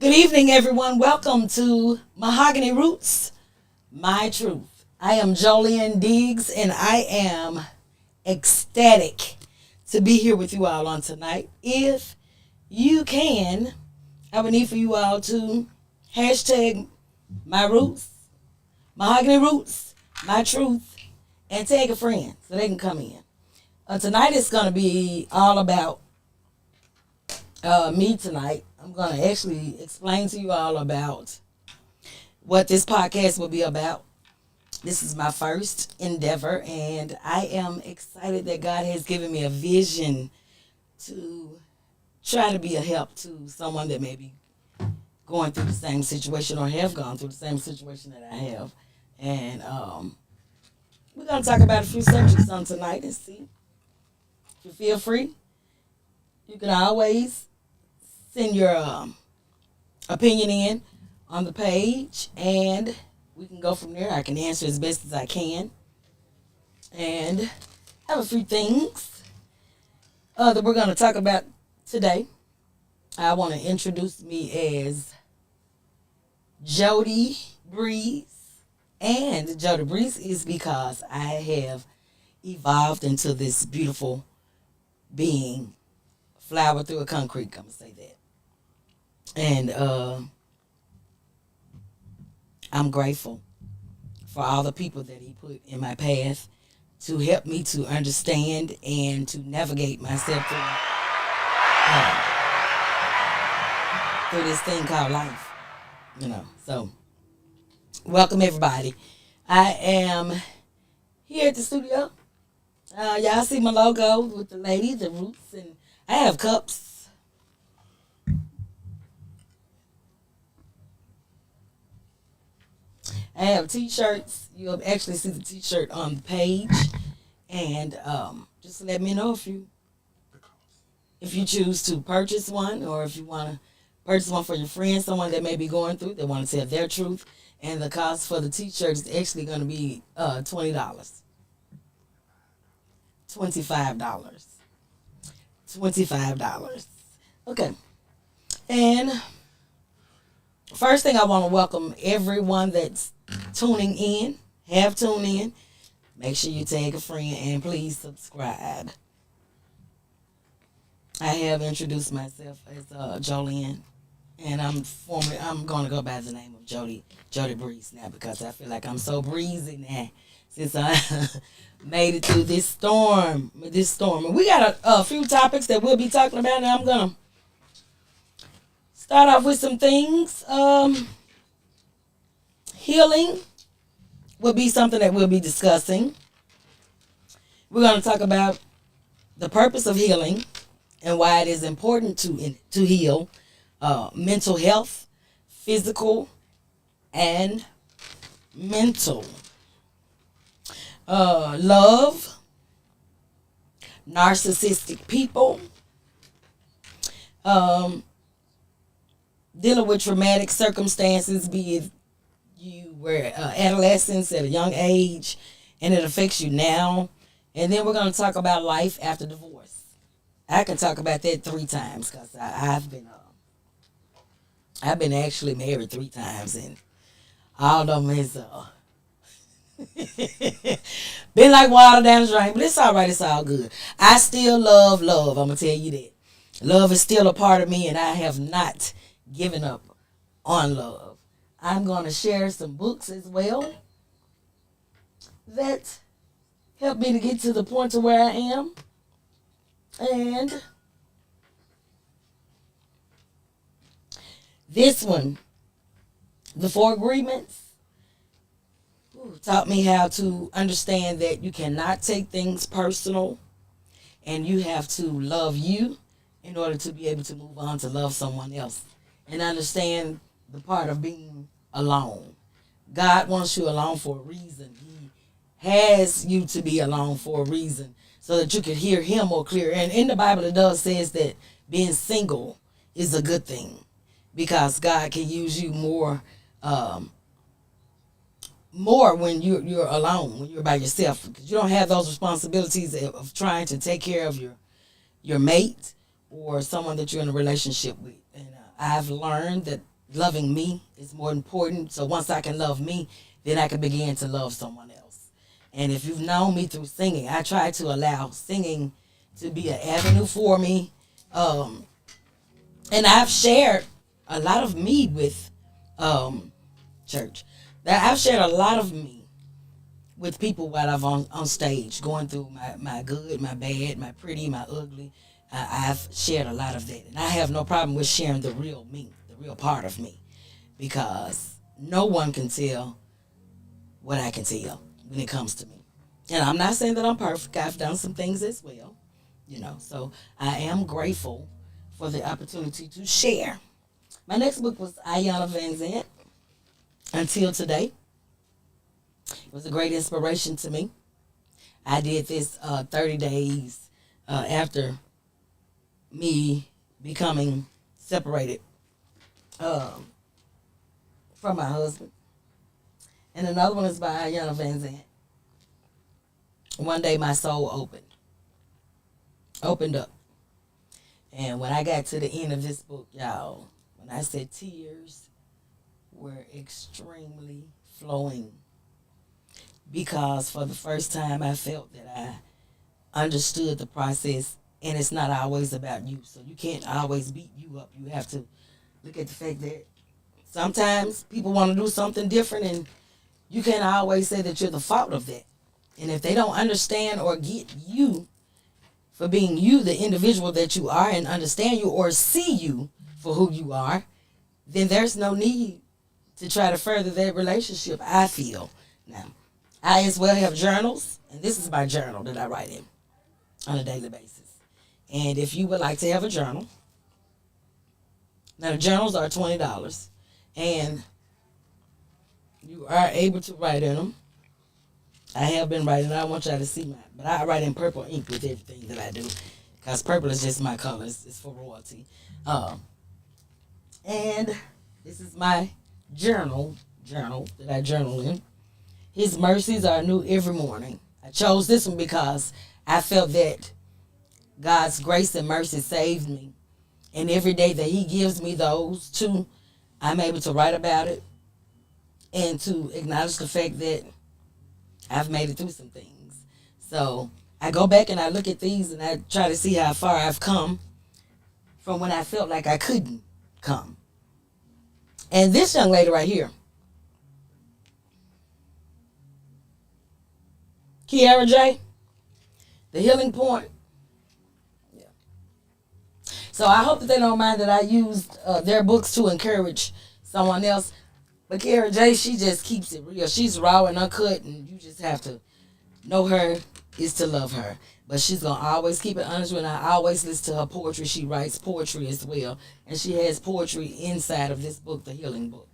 Good evening, everyone. Welcome to Mahogany Roots, My Truth. I am Jolene Diggs, and I am ecstatic to be here with you all on tonight. If you can, I would need for you all to hashtag my roots, Mahogany Roots, My Truth, and tag a friend so they can come in. Tonight is going to be all about me tonight. I'm going to actually explain to you all about what this podcast will be about. This is my first endeavor, and I am excited that God has given me a vision to try to be a help to someone that may be going through the same situation or have gone through the same situation that I have. And we're going to talk about a few subjects on tonight and see. If you feel free, you can always send your opinion in on the page, and we can go from there. I can answer as best as I can. And have a few things that we're going to talk about today. I want to introduce me as Jody Breeze. And Jody Breeze is because I have evolved into this beautiful being, flower through a concrete, I'm going to say that. And I'm grateful for all the people that he put in my path to help me to understand and to navigate myself through this thing called life. So welcome everybody. I am here at the studio. Y'all see my logo with the lady, the roots, and I have cups. I have t-shirts. You'll actually see the t-shirt on the page. And just let me know if you choose to purchase one, or if you want to purchase one for your friend, someone that may be going through, they want to tell their truth. And the cost for the t-shirt is actually going to be $20. $25. $25. Okay. And first thing, I want to welcome everyone that's tuning in, have tuned in. Make sure you tag a friend and please subscribe. I have introduced myself as Jolene, and I'm going to go by the name of Jody Breeze now, because I feel like I'm so breezy now since I made it through this storm. And we got a few topics that we'll be talking about, and I'm going to start off with some things. Healing will be something that we'll be discussing. We're going to talk about the purpose of healing and why it is important to heal mental health, physical, and mental. Love, narcissistic people, dealing with traumatic circumstances, be it you were adolescents at a young age and it affects you now. And then we're going to talk about life after divorce. I can talk about that 3 times because I've been actually married 3 times, and all of them has been like water down the drain. But it's all right. It's all good. I still love love. I'm going to tell you that. Love is still a part of me, and I have not given up on love. I'm going to share some books as well that helped me to get to the point to where I am. And this one, The 4 Agreements, taught me how to understand that you cannot take things personal, and you have to love you in order to be able to move on to love someone else and understand the part of being alone. God wants you alone for a reason. He has you to be alone for a reason so that you can hear him more clear. And in the Bible, it does says that being single is a good thing because God can use you more when you're alone, when you're by yourself, because you don't have those responsibilities of trying to take care of your mate or someone that you're in a relationship with. And I've learned that loving me is more important. So once I can love me, then I can begin to love someone else. And if you've known me through singing, I try to allow singing to be an avenue for me. Um, and I've shared a lot of me with church. That I've shared a lot of me with people while I'm on stage, going through my good, my bad, my pretty, my ugly. I've shared a lot of that. And I have no problem with sharing the real me, the real part of me, because no one can tell what I can tell when it comes to me. And I'm not saying that I'm perfect. I've done some things as well, So I am grateful for the opportunity to share. My next book was Iyanla Vanzant, Until Today. It was a great inspiration to me. I did this 30 days after me becoming separated um, from my husband. And another one is by Iyanla Vanzant. One day my soul opened up. And when I got to the end of this book, y'all, when I said tears were extremely flowing, because for the first time I felt that I understood the process, and it's not always about you. So you can't always beat you up. You have to look at the fact that sometimes people want to do something different, and you can't always say that you're the fault of that. And if they don't understand or get you for being you, the individual that you are, and understand you or see you for who you are, then there's no need to try to further that relationship, I feel. Now, I as well have journals, and this is my journal that I write in on a daily basis. And if you would like to have a journal, now the journals are $20, and you are able to write in them. I have been writing. I don't want y'all to see mine, but I write in purple ink with everything that I do, because purple is just my color. It's for royalty. And this is my journal that I journal in. His mercies are new every morning. I chose this one because I felt that God's grace and mercy saved me. And every day that he gives me those two, I'm able to write about it and to acknowledge the fact that I've made it through some things. So I go back and I look at these and I try to see how far I've come from when I felt like I couldn't come. And this young lady right here, Kiara J, The Healing Point. Yeah. So I hope that they don't mind that I used their books to encourage someone else. But Kiara J, she just keeps it real. She's raw and uncut, and you just have to know her is to love her. But she's going to always keep it honest when I always listen to her poetry. She writes poetry as well. And she has poetry inside of this book, The Healing Book.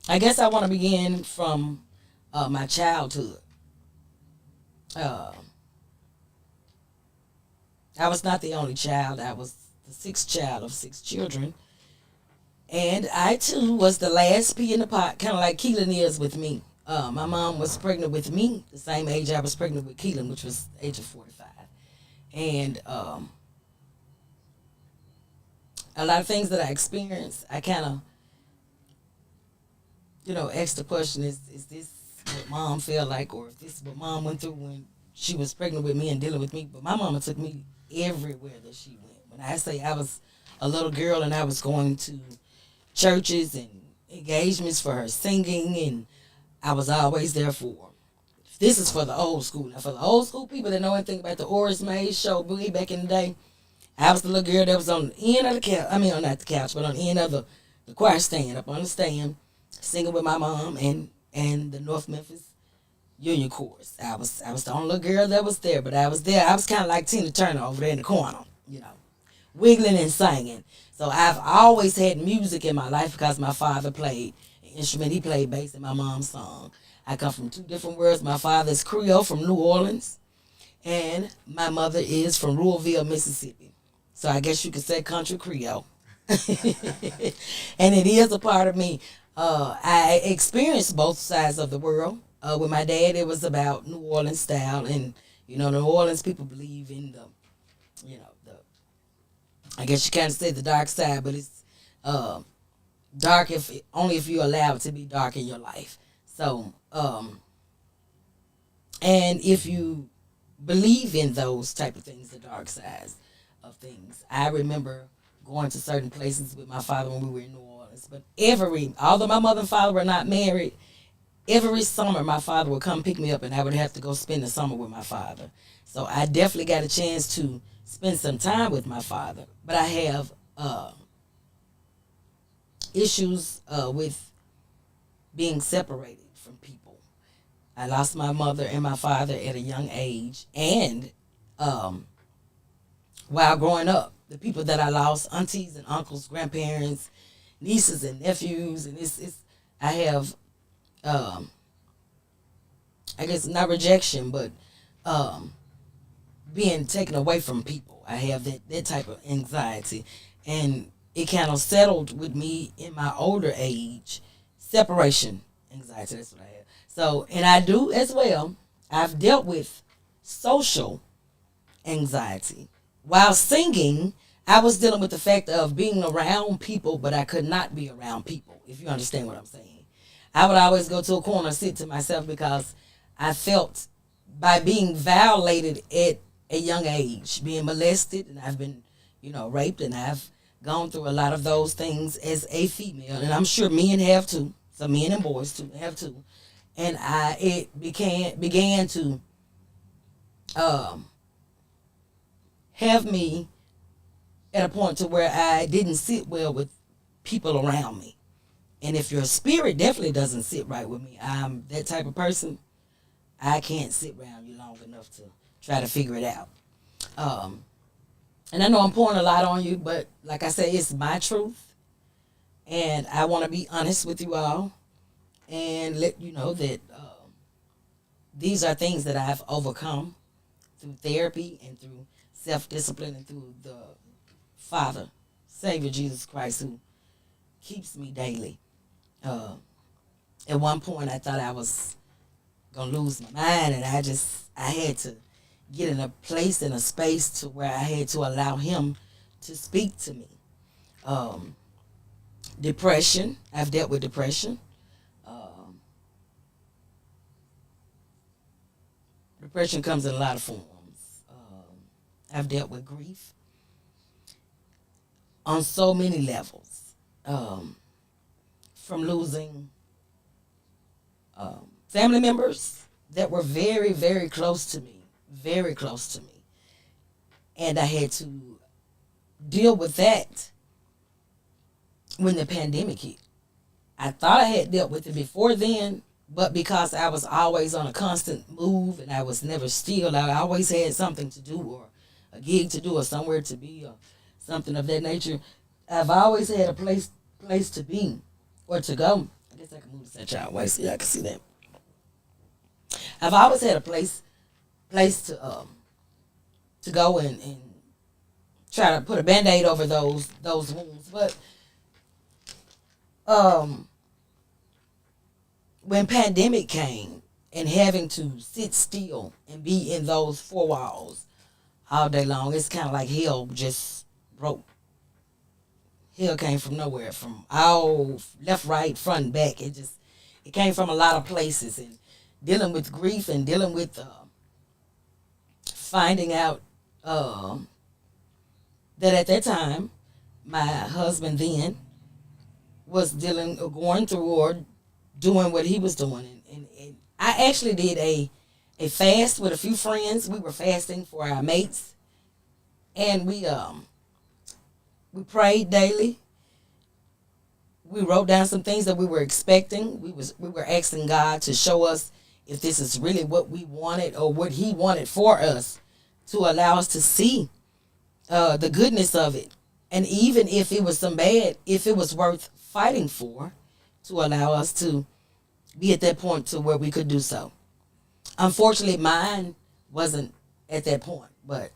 I guess I want to begin from my childhood. I was not the only child. I was the sixth child of six children. And I, too, was the last pea in the pot, kind of like Keelan is with me. My mom was pregnant with me the same age I was pregnant with Keelan, which was the age of 45. And a lot of things that I experienced, I kind of, asked the question, is this what mom felt like, or is this what mom went through when she was pregnant with me and dealing with me? But my mama took me everywhere that she went. When I say I was a little girl and I was going to churches and engagements for her singing, and I was always there for her. This is for the old school. Now, for the old school people that know anything about the Oris Mays show way back in the day, I was the little girl that was on the end of the couch. I mean, not the couch, but on the end of the choir stand, up on the stand, singing with my mom and the North Memphis Union Chorus. I was the only little girl that was there, but I was there. I was kind of like Tina Turner over there in the corner, wiggling and singing. So I've always had music in my life because my father played an instrument. He played bass and my mom sung. I come from two different worlds. My father is Creole from New Orleans, and my mother is from Ruralville, Mississippi. So I guess you could say country Creole. And it is a part of me. I experienced both sides of the world. With my dad, it was about New Orleans style, and New Orleans people believe in the I guess you can't say the dark side, but it's uh, dark if only if you allow it to be dark in your life. So, and if you believe in those type of things, the dark sides of things. I remember going to certain places with my father when we were in New Orleans. But although my mother and father were not married, every summer my father would come pick me up and I would have to go spend the summer with my father. So I definitely got a chance to spend some time with my father. But I have issues with being separated from people. I lost my mother and my father at a young age, and while growing up, the people that I lost, aunties and uncles, grandparents, nieces and nephews, and it's I have I guess not rejection, but um, being taken away from people. I have that type of anxiety, and it kind of settled with me in my older age. Separation anxiety. That's what I have. So, and I do as well. I've dealt with social anxiety while singing. I was dealing with the fact of being around people, but I could not be around people. If you understand what I'm saying, I would always go to a corner, sit to myself because I felt by being violated at a young age, being molested, and I've been, raped, and I've gone through a lot of those things as a female, and I'm sure men have too. Some men and boys too have too, and it began to have me at a point to where I didn't sit well with people around me. And if your spirit definitely doesn't sit right with me, I'm that type of person. I can't sit around you long enough to try to figure it out. And I know I'm pouring a lot on you, but like I say, it's my truth. And I want to be honest with you all and let you know that these are things that I've overcome through therapy and through self-discipline and through the Father, Savior Jesus Christ, who keeps me daily. At one point, I thought I was going to lose my mind, and I had to get in a place, in a space to where I had to allow him to speak to me. Depression, I've dealt with depression. Depression comes in a lot of forms. I've dealt with grief on so many levels. From losing family members that were very, very close to me, very close to me. And I had to deal with that when the pandemic hit. I thought I had dealt with it before then, but because I was always on a constant move and I was never still, I always had something to do or a gig to do or somewhere to be or something of that nature. I've always had a place to be or to go. I guess I can move this child way so y'all can see that. I've always had a place to go and try to put a Band-Aid over those wounds. But when pandemic came and having to sit still and be in those four walls all day long, it's kind of like hell just broke. Hell came from nowhere, from all left, right, front, and back. It came from a lot of places, and dealing with grief and dealing with finding out that at that time my husband then was going through or doing what he was doing, and I actually did a fast with a few friends. We were fasting for our mates, and we prayed daily. We wrote down some things that we were expecting. We were asking God to show us if this is really what we wanted or what he wanted for us, to allow us to see the goodness of it. And even if it was some bad, if it was worth fighting for, to allow us to be at that point to where we could do so. Unfortunately, mine wasn't at that point, but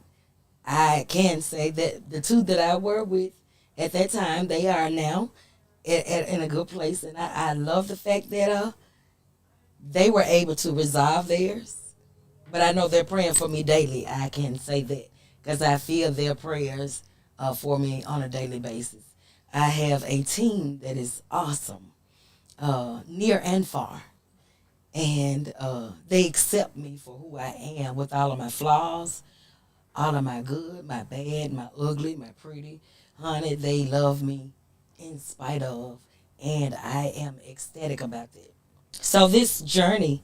I can say that the two that I were with at that time, they are now in a good place. And I love the fact that they were able to resolve theirs. But I know they're praying for me daily. I can say that because I feel their prayers for me on a daily basis. I have a team that is awesome, near and far, and they accept me for who I am with all of my flaws, all of my good, my bad, my ugly, my pretty. Honey, they love me in spite of, and I am ecstatic about that. So, this journey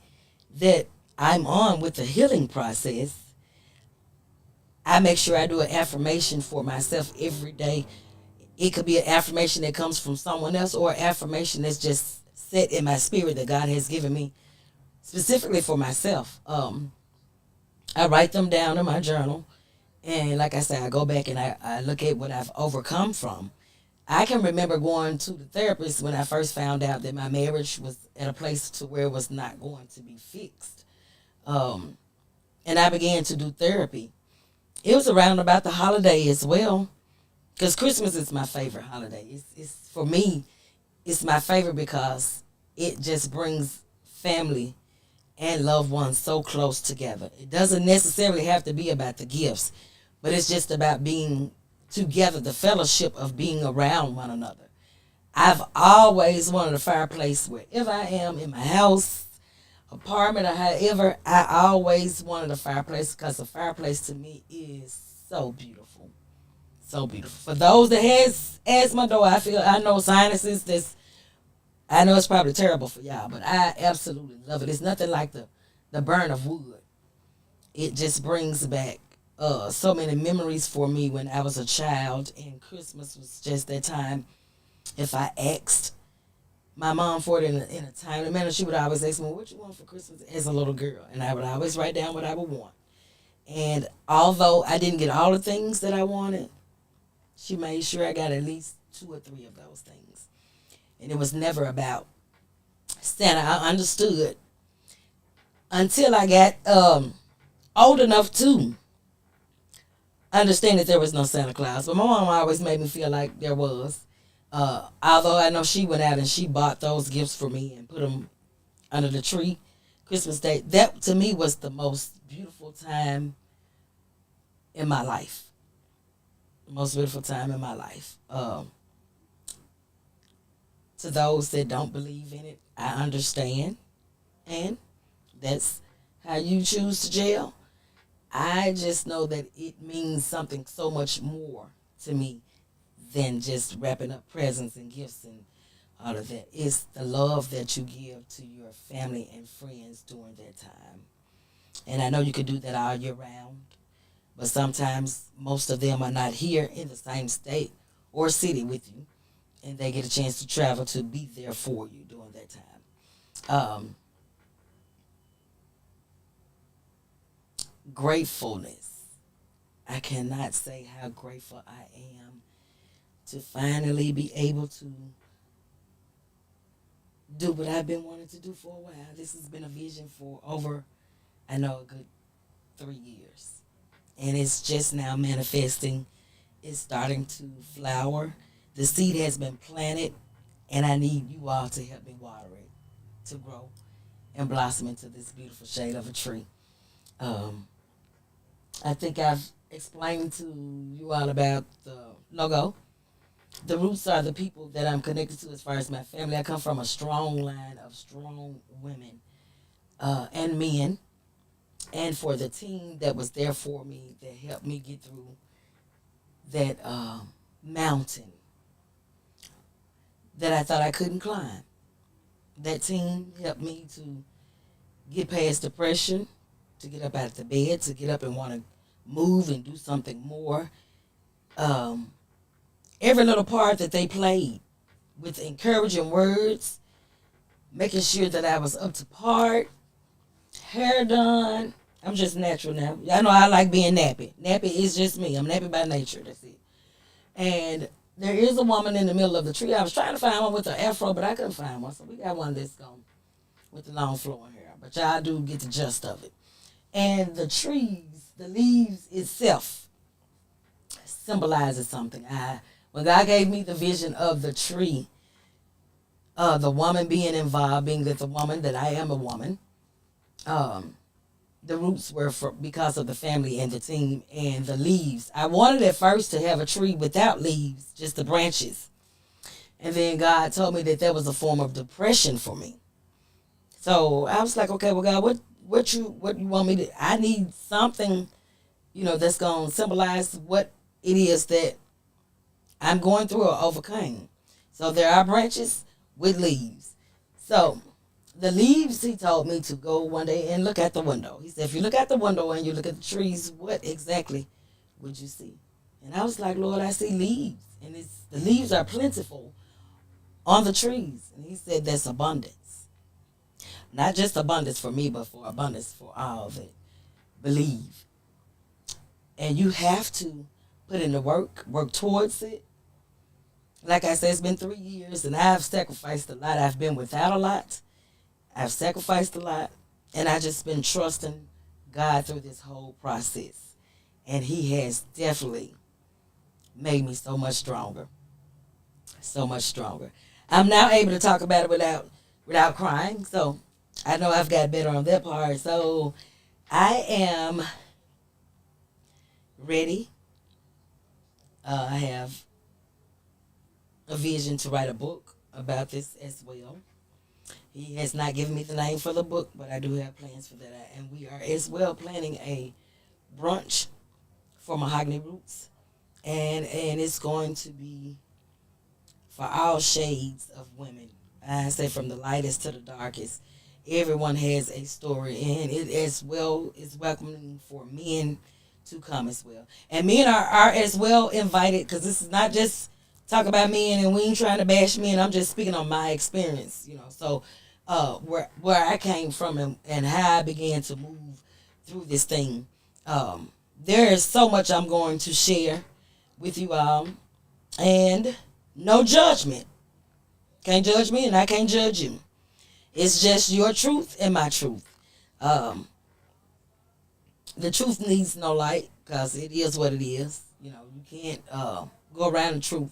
that I'm on with the healing process, I make sure I do an affirmation for myself every day. It could be an affirmation that comes from someone else or an affirmation that's just set in my spirit that God has given me specifically for myself. I write them down in my journal. And like I said, I go back and I look at what I've overcome from. I can remember going to the therapist when I first found out that my marriage was at a place to where it was not going to be fixed. Um, and I began to do therapy. It was around about the holiday as well, because Christmas is my favorite holiday. It's for me, it's my favorite because it just brings family and loved ones so close together. It doesn't necessarily have to be about the gifts, but it's just about being together, the fellowship of being around one another. I've always wanted a fireplace wherever I am, in my house, apartment, or however. I always wanted a fireplace because a fireplace to me is so beautiful. So beautiful. For those that has asthma, though, I know sinuses. I know it's probably terrible for y'all, but I absolutely love it. It's nothing like the burn of wood. It just brings back so many memories for me when I was a child, and Christmas was just that time. If I asked my mom for it in a timely manner, she would always ask me, "What you want for Christmas?" As a little girl, and I would always write down what I would want. And although I didn't get all the things that I wanted, she made sure I got at least two or three of those things. And it was never about Santa. I understood until I got old enough to understand that there was no Santa Claus. But my mom always made me feel like there was. Although I know she went out and she bought those gifts for me and put them under the tree Christmas Day. That to me was the most beautiful time in my life. The most beautiful time in my life. To those that don't believe in it, I understand. And that's how you choose to jail. I just know that it means something so much more to me than just wrapping up presents and gifts and all of that. It's the love that you give to your family and friends during that time. And I know you can do that all year round, but sometimes most of them are not here in the same state or city with you, and they get a chance to travel to be there for you during that time. Um, Gratefulness. I cannot say how grateful I am to finally be able to do what I've been wanting to do for a while. This has been a vision for over, I know, a good 3 years. And it's just now manifesting. It's starting to flower. The seed has been planted, and I need you all to help me water it to grow and blossom into this beautiful shade of a tree. Um, I think I've explained to you all about the logo. The roots are the people that I'm connected to as far as my family. I come from a strong line of strong women and men. And for the team that was there for me, that helped me get through that mountain that I thought I couldn't climb. That team helped me to get past depression, to get up out of the bed, to get up and want to move and do something more. Um, every little part that they played with encouraging words, making sure that I was up to par, hair done. I'm just natural now. Y'all know I like being nappy. Nappy is just me. I'm nappy by nature. That's it. And there is a woman in the middle of the tree. I was trying to find one with an afro, but I couldn't find one. So we got one that's gone with the long flowing hair. But y'all do get the gist of it. And the trees, the leaves itself symbolizes something. When God gave me the vision of the tree, the woman being involved, being that the woman, that I am a woman, um, the roots were for because of the family and the team and the leaves. I wanted at first to have a tree without leaves, just the branches. And then God told me that that was a form of depression for me. So I was like, okay, well, God, what you want me to? I need something, that's gonna symbolize what it is that I'm going through or overcame. So there are branches with leaves. So the leaves, he told me to go one day and look at the window. He said, if you look at the window and you look at the trees, what exactly would you see? And I was like, Lord, I see leaves, and the leaves are plentiful on the trees. And he said, that's abundance. Not just abundance for me, but for abundance for all that believe. And you have to put in the work towards it. Like I said, it's been 3 years, and I've sacrificed a lot. I've been without a lot. I've sacrificed a lot, and I just been trusting God through this whole process. And he has definitely made me so much stronger. So much stronger. I'm now able to talk about it without crying. So I know I've got better on that part. So I am ready. I have a vision to write a book about this as well. He has not given me the name for the book, but I do have plans for that. And we are as well planning a brunch for Mahogany Roots. And it's going to be for all shades of women. I say from the lightest to the darkest. Everyone has a story, and it as well is welcoming for men to come as well. And men are as well invited, because this is not just talk about men, and we ain't trying to bash men. I'm just speaking on my experience, So where I came from and how I began to move through this thing. There is so much I'm going to share with you all, and no judgment. Can't judge me, and I can't judge you. It's just your truth and my truth. The truth needs no light, because it is what it is. You can't go around the truth.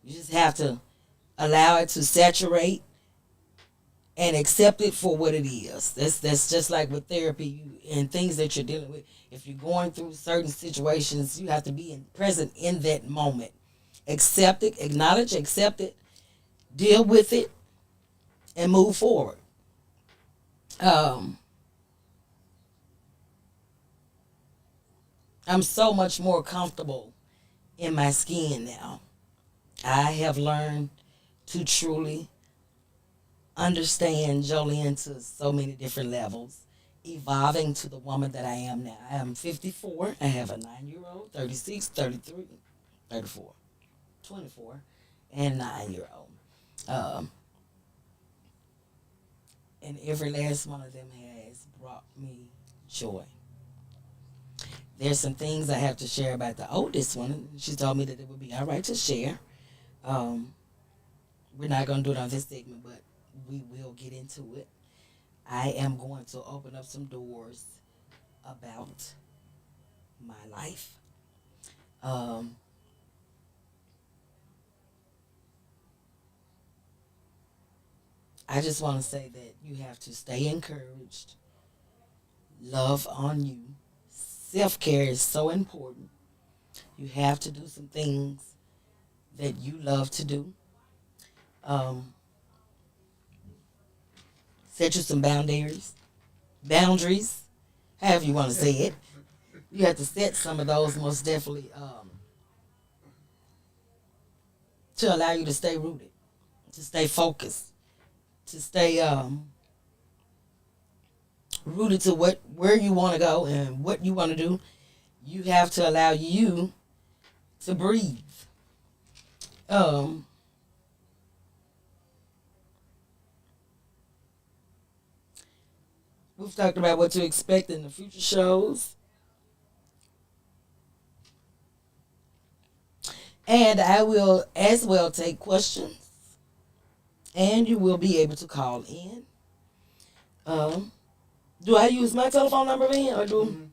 You just have to allow it to saturate and accept it for what it is. That's just like with therapy and things that you're dealing with. If you're going through certain situations, you have to be present in that moment. Accept it, acknowledge, accept it, deal with it, and move forward. I'm so much more comfortable in my skin now. I have learned to truly understand Jolene to so many different levels, evolving to the woman that I am now. I am 54. I have a 9-year-old, 36, 33, 34, 24, and 9-year-old. And every last one of them has brought me joy. There's some things I have to share about the oldest one. She told me that it would be all right to share. We're not going to do it on this segment, but we will get into it. I am going to open up some doors about my life. I just want to say that you have to stay encouraged. Love on you. Self-care is so important. You have to do some things that you love to do. Set you some boundaries, however you want to say it. You have to set some of those most definitely to allow you to stay rooted, to stay focused, to stay rooted to where you want to go and what you want to do. You have to allow you to breathe. We've talked about what to expect in the future shows. And I will as well take questions. And you will be able to call in. Do I use my telephone number, man? Or do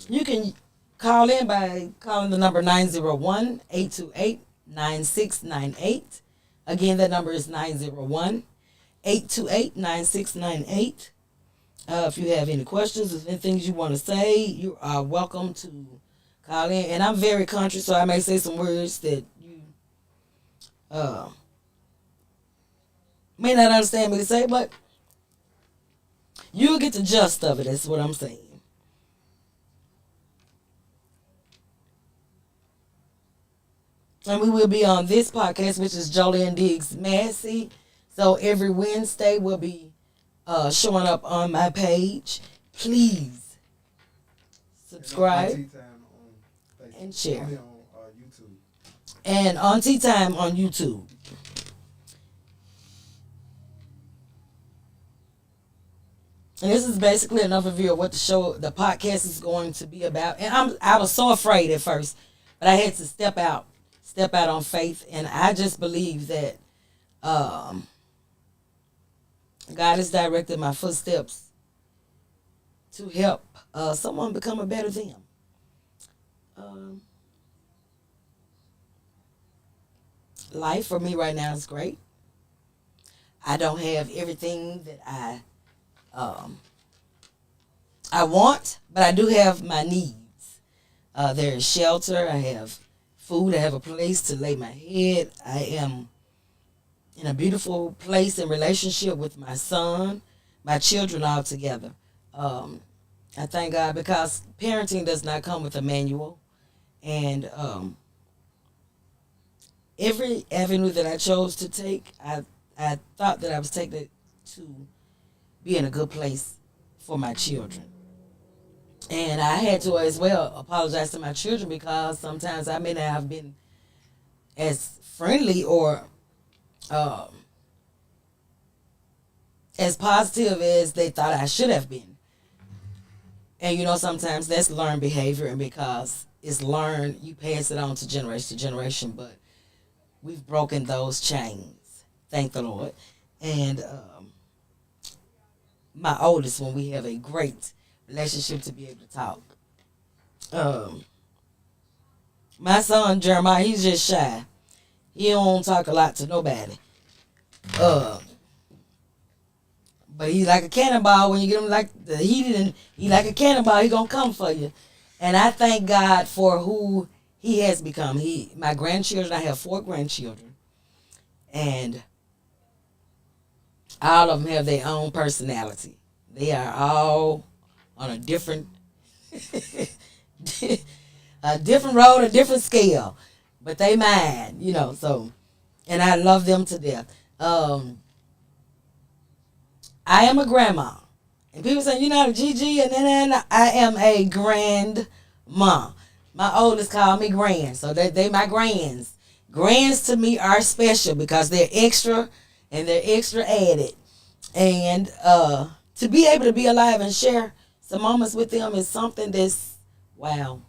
you can call in by calling the number 901-828-9698. Again, that number is 901-828-9698. If you have any questions, if any things you want to say, you are welcome to call in. And I'm very conscious, so I may say some words that you uh, may not understand me to say, but you'll get the gist of it. That's what I'm saying. And we will be on this podcast, which is Jolene Diggs Massey. So every Wednesday we'll be showing up on my page. Please subscribe and share. YouTube. And on Tea Time on YouTube. And this is basically an overview of what the podcast is going to be about. And I was so afraid at first, but I had to step out on faith, and I just believe that um, God has directed my footsteps to help someone become a better them. Um, Life for me right now is great. I don't have everything that um, I want, but I do have my needs. There is shelter. I have food. I have a place to lay my head. I am in a beautiful place in relationship with my son, my children all together. Um, I thank God because parenting does not come with a manual. And every avenue that I chose to take, I thought that I was taking it to be in a good place for my children. And I had to as well apologize to my children because sometimes I may not have been as friendly or um, as positive as they thought I should have been. And sometimes that's learned behavior, and because it's learned, you pass it on to generation. But we've broken those chains, thank the Lord. And my oldest one, we have a great relationship to be able to talk. Um, my son Jeremiah, he's just shy. He don't talk a lot to nobody. Uh, but he's like a cannonball when you get him like the heated, and he like a cannonball. He gonna come for you. And I thank God for who he has become. My grandchildren. I have 4 grandchildren, and all of them have their own personality. They are all on a different a different road, a different scale, but they mine, so, and I love them to death. I am a grandma, and people say, you're not a GG, and then I am a grandma. My oldest call me grand, so they my grands. Grands to me are special because they're extra, and they're extra added. And to be able to be alive and share some moments with them is something that's, wow.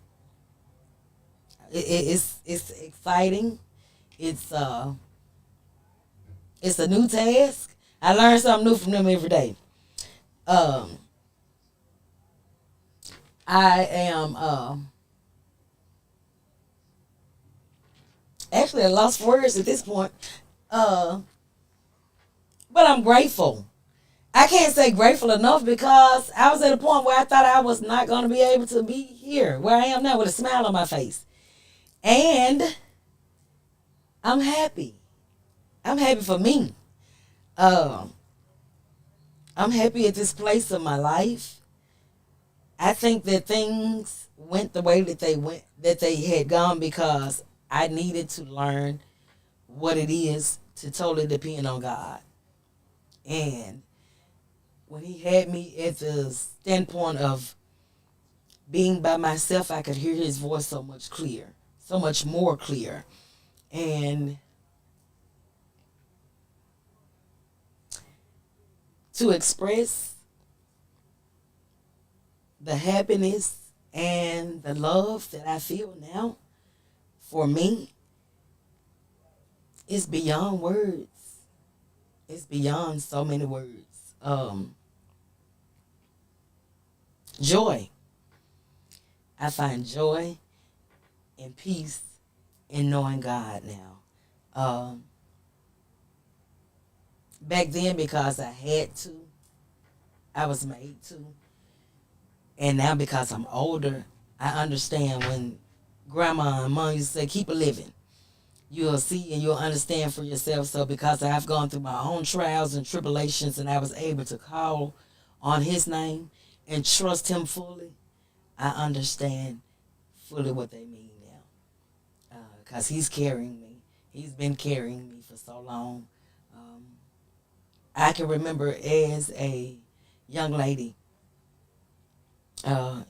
It's exciting. It's it's a new task. I learn something new from them every day. Um, I am actually I lost words at this point. Uh, but I'm grateful. I can't say grateful enough because I was at a point where I thought I was not going to be able to be here, where I am now with a smile on my face. And I'm happy. I'm happy for me. Um, I'm happy at this place of my life. I think that things went the way that they had gone because I needed to learn what it is to totally depend on God. And when he had me at the standpoint of being by myself, I could hear his voice so much clear, so much more clear. And to express the happiness and the love that I feel now for me is beyond words. It's beyond so many words. Joy. I find joy and peace in knowing God now. Back then, because I had to, I was made to. And now because I'm older, I understand when grandma and mom used to say, keep a living. You'll see and you'll understand for yourself. So because I've gone through my own trials and tribulations and I was able to call on his name and trust him fully, I understand fully what they mean now. Because he's carrying me. He's been carrying me for so long. Um, I can remember as a young lady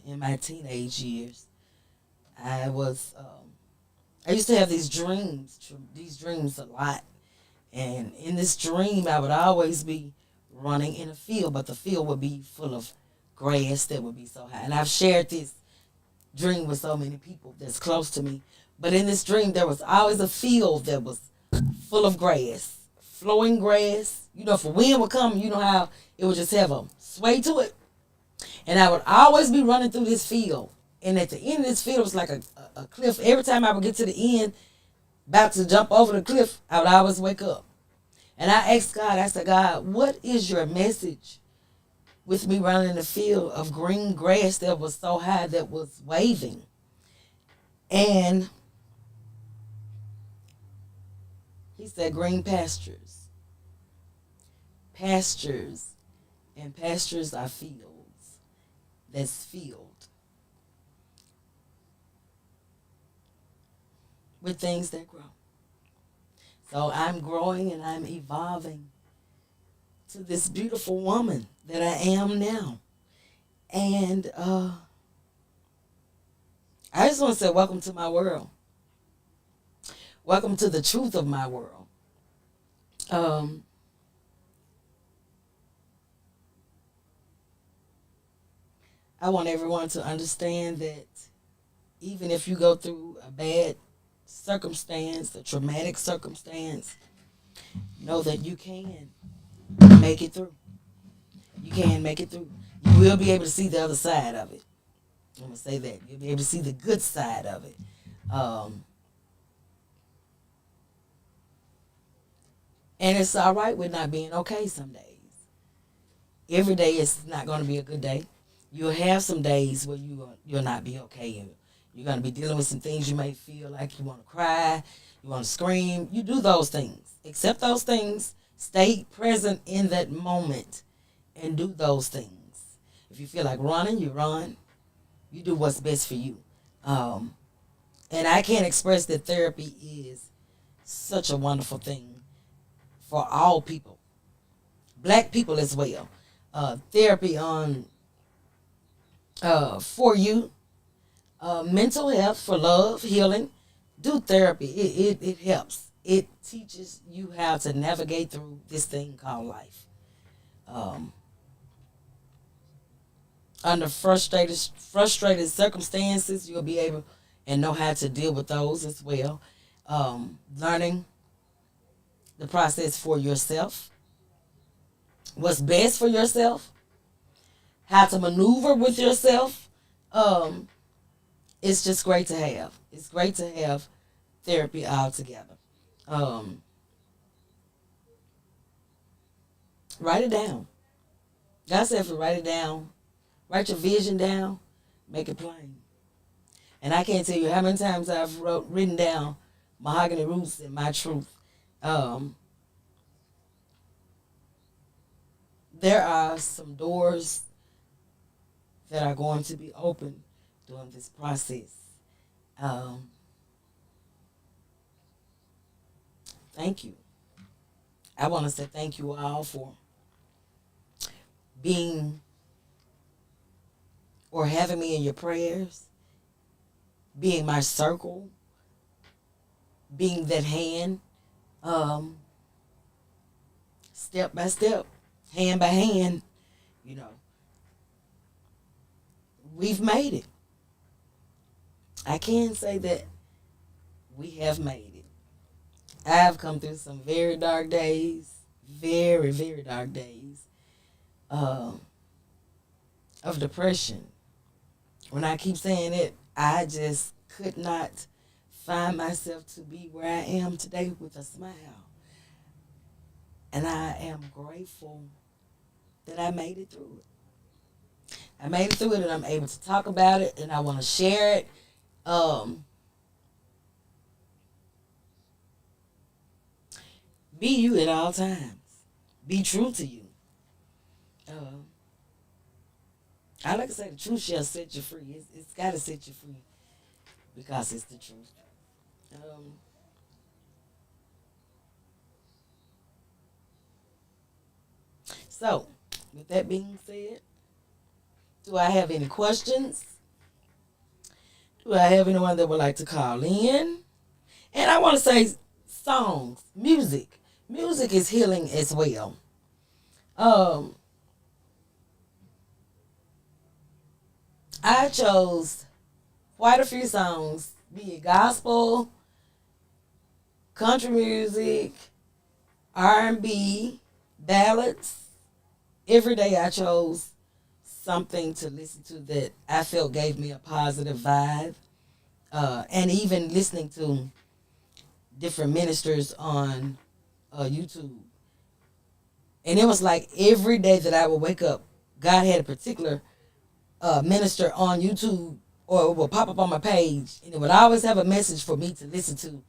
in my teenage years, I was I used to have these dreams a lot. And in this dream, I would always be running in a field, but the field would be full of grass that would be so high. And I've shared this dream with so many people that's close to me. But in this dream, there was always a field that was full of grass, flowing grass. You know, if a wind would come, you know how it would just have a sway to it. And I would always be running through this field. And at the end of this field, it was like a cliff. Every time I would get to the end, about to jump over the cliff, I would always wake up. And I asked God, I said, God, what is your message with me running in the field of green grass that was so high that was waving? And he said, green pastures. Pastures. And pastures are fields that's filled with things that grow. So I'm growing and I'm evolving to this beautiful woman that I am now. And I just want to say, welcome to my world. Welcome to the truth of my world. Um, I want everyone to understand that even if you go through a bad circumstance, a traumatic circumstance, know that you can make it through. You can make it through. You will be able to see the other side of it. I'm going to say that. You'll be able to see the good side of it. And it's all right with not being okay some days. Every day is not going to be a good day. You'll have some days where you'll not be okay. And you're going to be dealing with some things you may feel like you want to cry, you want to scream. You do those things. Accept those things. Stay present in that moment and do those things. If you feel like running, you run. You do what's best for you. And I can't express that therapy is such a wonderful thing for all people, black people as well. Therapy on for you, mental health, for love, healing. Do therapy. It helps. It teaches you how to navigate through this thing called life. Um, Under frustrated circumstances, you'll be able and know how to deal with those as well. Learning the process for yourself, what's best for yourself, how to maneuver with yourself. It's just great to have. It's great to have therapy all together. Um, Write it down. God said, for write it down. Write your vision down. Make it plain. And I can't tell you how many times I've written down mahogany roots and my truth. Um, there are some doors that are going to be open during this process. Um, Thank you. I want to say thank you all for being or having me in your prayers, being my circle, being that hand, um, step by step, hand by hand. You know, we've made it. I can say that we have made it. I've come through some very dark days, very, very dark days um, of depression. When I keep saying it, I just could not find myself to be where I am today with a smile. And I am grateful that I made it through it. I made it through it, and I'm able to talk about it, and I want to share it. Um, be you at all times. Be true to you. Uh, I like to say the truth shall set you free. It's got to set you free because it's the truth. Um, so, with that being said, do I have any questions? Do I have anyone that would like to call in? And I want to say songs, music. Music is healing as well. Um, I chose quite a few songs, be it gospel, country music, R&B, ballads. Every day I chose something to listen to that I felt gave me a positive vibe. And even listening to different ministers on YouTube. And it was like every day that I would wake up, God had a particular minister on YouTube or it would pop up on my page. And it would always have a message for me to listen to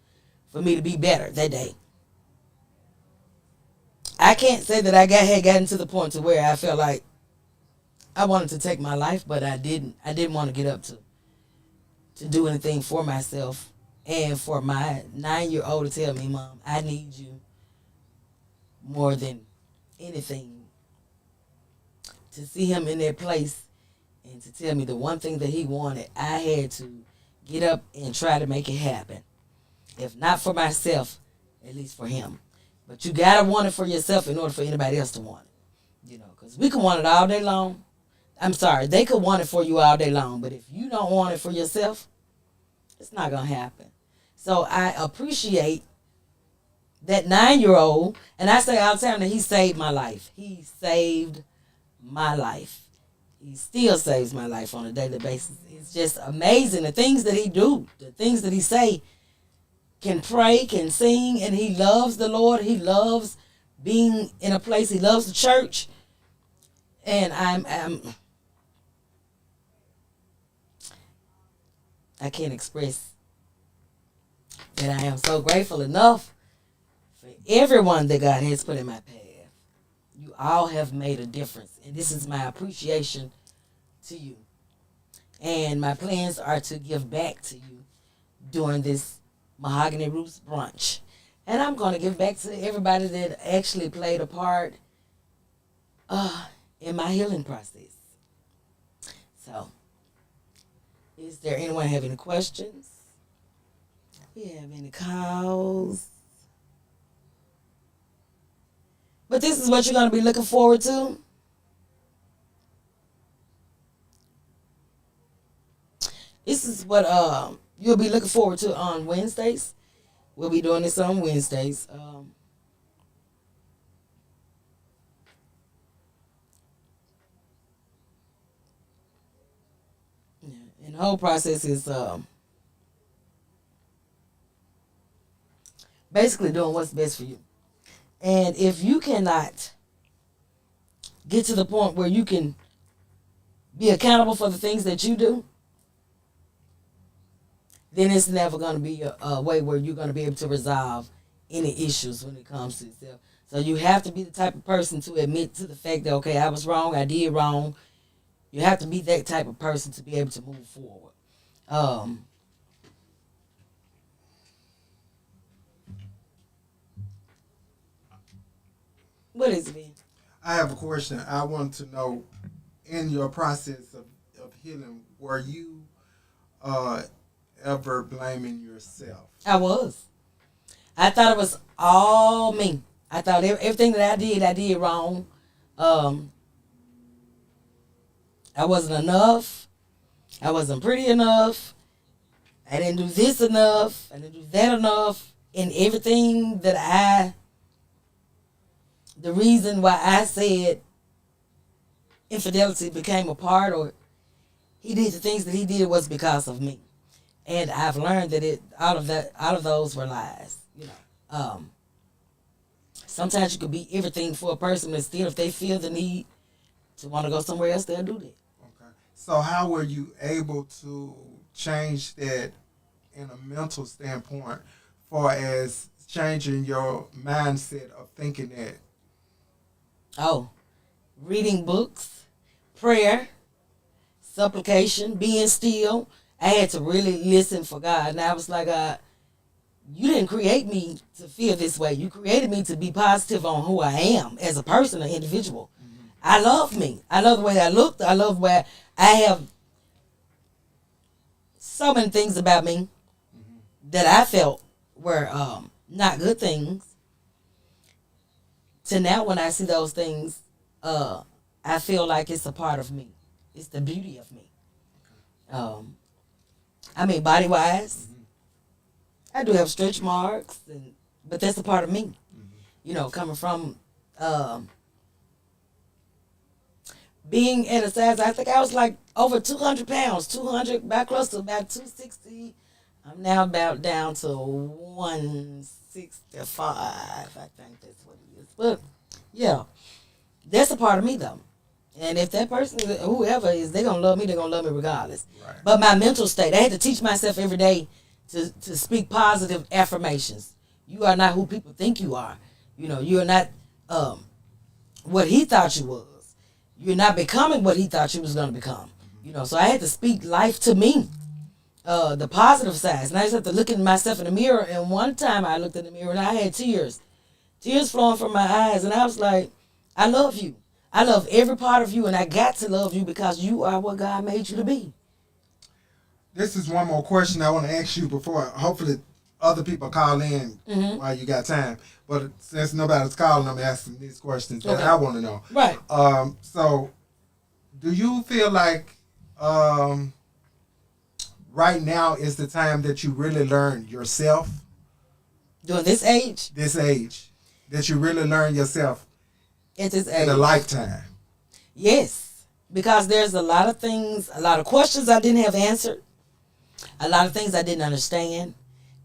for me to be better that day. I can't say that had gotten to the point to where I felt like I wanted to take my life, but I didn't. I didn't want to get up to do anything for myself and for my 9-year-old to tell me, Mom, I need you more than anything. To see him in that place and to tell me the one thing that he wanted, I had to get up and try to make it happen. If not for myself, at least for him. But you gotta want it for yourself in order for anybody else to want it. You know, because we can want it all day long. I'm sorry, they could want it for you all day long, but if you don't want it for yourself, it's not gonna happen. So I appreciate that 9-year-old, and I say all the time that he saved my life. He saved my life. He still saves my life on a daily basis. It's just amazing the things that he do, the things that he say. Can pray, can sing, and he loves the Lord. He loves being in a place. He loves the church, and I can't express that I am so grateful enough for everyone that God has put in my path. You all have made a difference, and this is my appreciation to you. And my plans are to give back to you during this Mahogany Roots brunch. And I'm going to give back to everybody that actually played a part in my healing process. So, is there anyone have any questions? We have any calls? But this is what you're going to be looking forward to. This is what you'll be looking forward to on Wednesdays. We'll be doing this on Wednesdays. Yeah, and the whole process is basically doing what's best for you. And if you cannot get to the point where you can be accountable for the things that you do, then it's never going to be a way where you're going to be able to resolve any issues when it comes to yourself. So you have to be the type of person to admit to the fact that, okay, I was wrong, I did wrong. You have to be that type of person to be able to move forward. What is it, Ben? I have a question. I want to know, in your process of healing, were you uh, ever blaming yourself? I was. I thought it was all me. I thought everything that I did wrong. I wasn't enough. I wasn't pretty enough. I didn't do this enough. I didn't do that enough. And everything that the reason why I said infidelity became a part, or he did the things that he did, was because of me. And I've learned that out of those were lies. You know, sometimes you could be everything for a person, but still, if they feel the need to want to go somewhere else, they'll do that. Okay. So how were you able to change that in a mental standpoint, far as changing your mindset of thinking that? Oh, reading books, prayer, supplication, being still. I had to really listen for God. And I was like, you didn't create me to feel this way. You created me to be positive on who I am as a person, an individual. I love me. I love the way I look. I love where I have so many things about me that I felt were not good things. To now, when I see those things, I feel like it's a part of me. It's the beauty of me. I mean, body wise, I do have stretch marks, but that's a part of me. You know, coming from being at a size, I think I was like over 200 pounds, 200, about close to about 260. I'm now about down to 165. I think that's what it is. But yeah, that's a part of me though. And if that person, whoever is, they're going to love me, they're going to love me regardless. Right. But my mental state, I had to teach myself every day to speak positive affirmations. You are not who people think you are. You know, you are not what he thought you was. You're not becoming what he thought you was going to become. You know, so I had to speak life to me, the positive sides. And I just had to look at myself in the mirror. And one time I looked in the mirror and I had tears flowing from my eyes. And I was like, I love you. I love every part of you, and I got to love you because you are what God made you to be. This is one more question I want to ask you before hopefully other people call in while you got time. But since nobody's calling, I'm asking these questions that I want to know. Right. So, do you feel like right now is the time that you really learn yourself? During this age? This age. That you really learn yourself At this age. in a lifetime? Yes. Because there's a lot of things, a lot of questions I didn't have answered. A lot of things I didn't understand.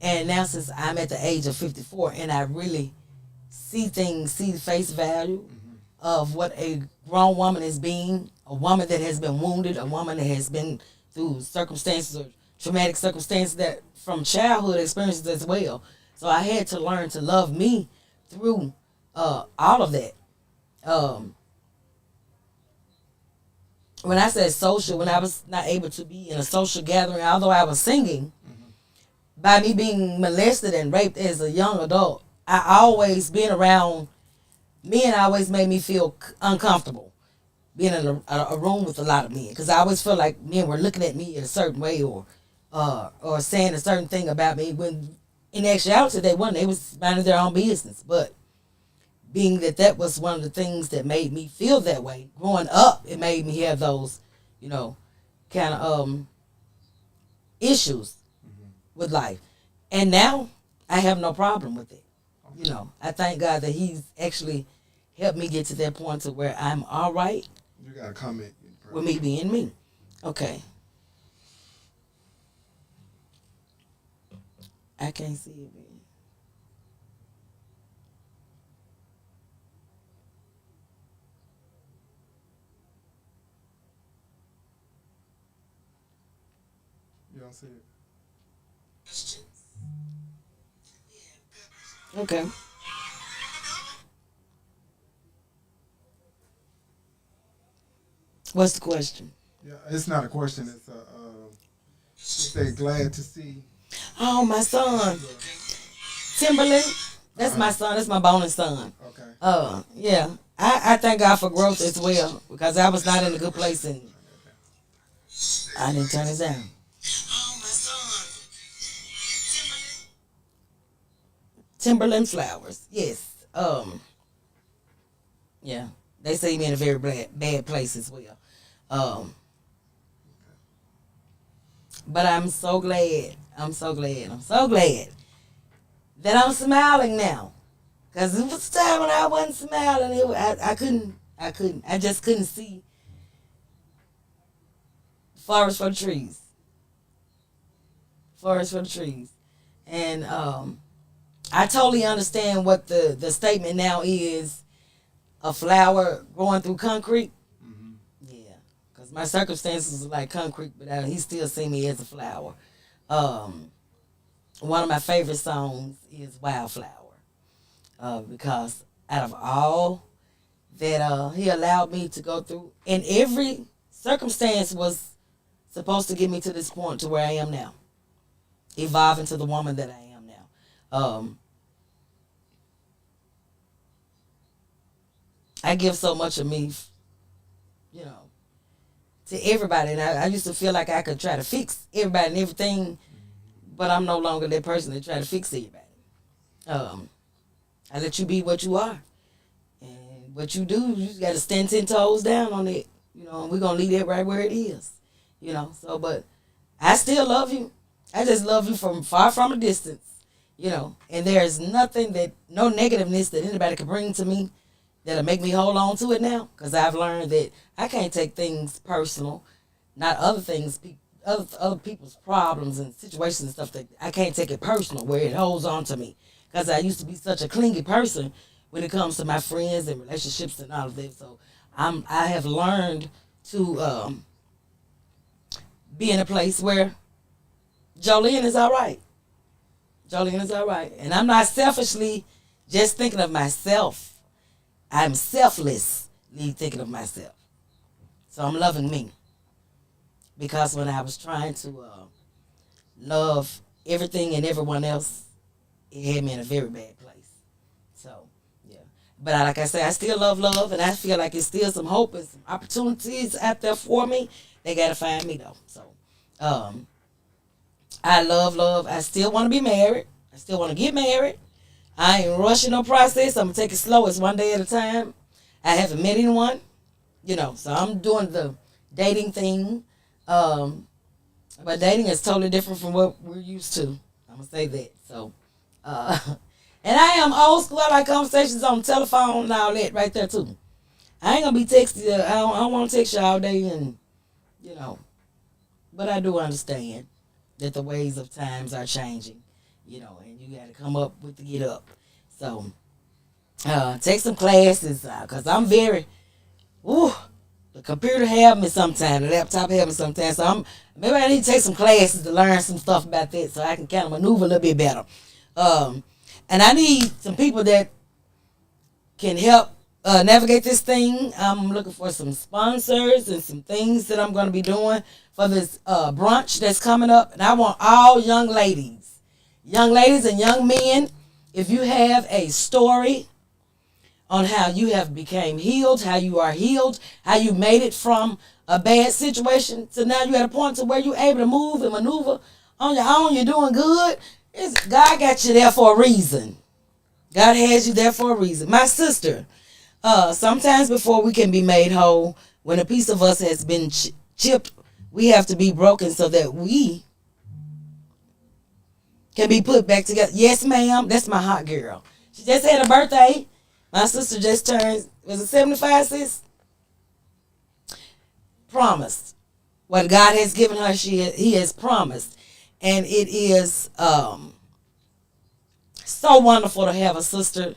And now since I'm at the age of 54 and I really see things, see the face value of what a grown woman is being, a woman that has been wounded, a woman that has been through circumstances or traumatic circumstances that from childhood experiences as well. So I had to learn to love me through all of that. When I said social, when I was not able to be in a social gathering, although I was singing, by me being molested and raped as a young adult, I always being around men always made me feel uncomfortable being in a room with a lot of men, because I always felt like men were looking at me in a certain way or saying a certain thing about me when in actuality they wasn't. They was minding their own business. But being that was one of the things that made me feel that way growing up, it made me have those, kind of issues with life. And now I have no problem with it. I thank God that he's actually helped me get to that point to where I'm all right. You got to comment. With me being me. Okay. I can't see it, man. You don't see it? Okay. What's the question? Yeah, it's not a question. It's say glad to see. Oh, my son. Timberland. That's my son. That's my bonus son. Okay. Yeah. I thank God for growth as well, because I was not in a good place and I didn't turn it down. Timberland flowers. Yes. Yeah. They see me in a very bad place as well. But I'm so glad. I'm so glad that I'm smiling now. Because it was a time when I wasn't smiling. I couldn't. I just couldn't see forest for the trees. Forest for the trees. And I totally understand what the statement now is, a flower growing through concrete. Yeah. Because my circumstances are like concrete, but he still see me as a flower. Um, One of my favorite songs is Wildflower, because out of all that he allowed me to go through, and every circumstance was supposed to get me to this point to where I am now, evolving to the woman that I am now. I give so much of me, you know, to everybody, and I used to feel like I could try to fix everybody and everything, but I'm no longer that person that try to fix everybody. I let you be what you are, and what you do, you just got to stand 10 toes down on it, you know. And we're gonna leave it right where it is, you know. So, but I still love you. I just love you from far from a distance, you know. And there's nothing that, no negativeness that anybody can bring to me that'll make me hold on to it now, because I've learned that I can't take things personal, not other things, other people's problems and situations and stuff, that I can't take it personal where it holds on to me, because I used to be such a clingy person when it comes to my friends and relationships and all of that. So I have learned to be in a place where Jolene is all right. Jolene is all right. And I'm not selfishly just thinking of myself. I'm selflessly thinking of myself. So I'm loving me. Because when I was trying to love everything and everyone else, it had me in a very bad place. So, yeah. But like I say, I still love, and I feel like it's still some hope and some opportunities out there for me. They got to find me, though. So, I love. I still want to be married. I still want to get married. I ain't rushing no process. I'm going to take it slow. It's one day at a time. I haven't met anyone, you know, so I'm doing the dating thing. But dating is totally different from what we're used to. I'm going to say that. So, and I am old school. I like conversations on the telephone and all that right there, too. I ain't going to be texting you. I don't want to text you all day and, you know. But I do understand that the ways of times are changing, you know, and you got to come up with the get up. So, take some classes, because I'm very, the computer have me sometimes, the laptop have me sometimes. So maybe I need to take some classes to learn some stuff about that so I can kind of maneuver a little bit better. And I need some people that can help navigate this thing. I'm looking for some sponsors and some things that I'm going to be doing for this brunch that's coming up. And I want all young ladies and young men, if you have a story on how you have became healed, how you are healed, how you made it from a bad situation to now you at a point to where you're able to move and maneuver on your own, you're doing good. God got you there for a reason. God has you there for a reason. My sister, sometimes before we can be made whole, when a piece of us has been chipped, we have to be broken so that we can be put back together. Yes, ma'am. That's my hot girl. She just had a birthday. My sister just turned, was it 75, sis? Promised. What God has given her, he has promised. And it is so wonderful to have a sister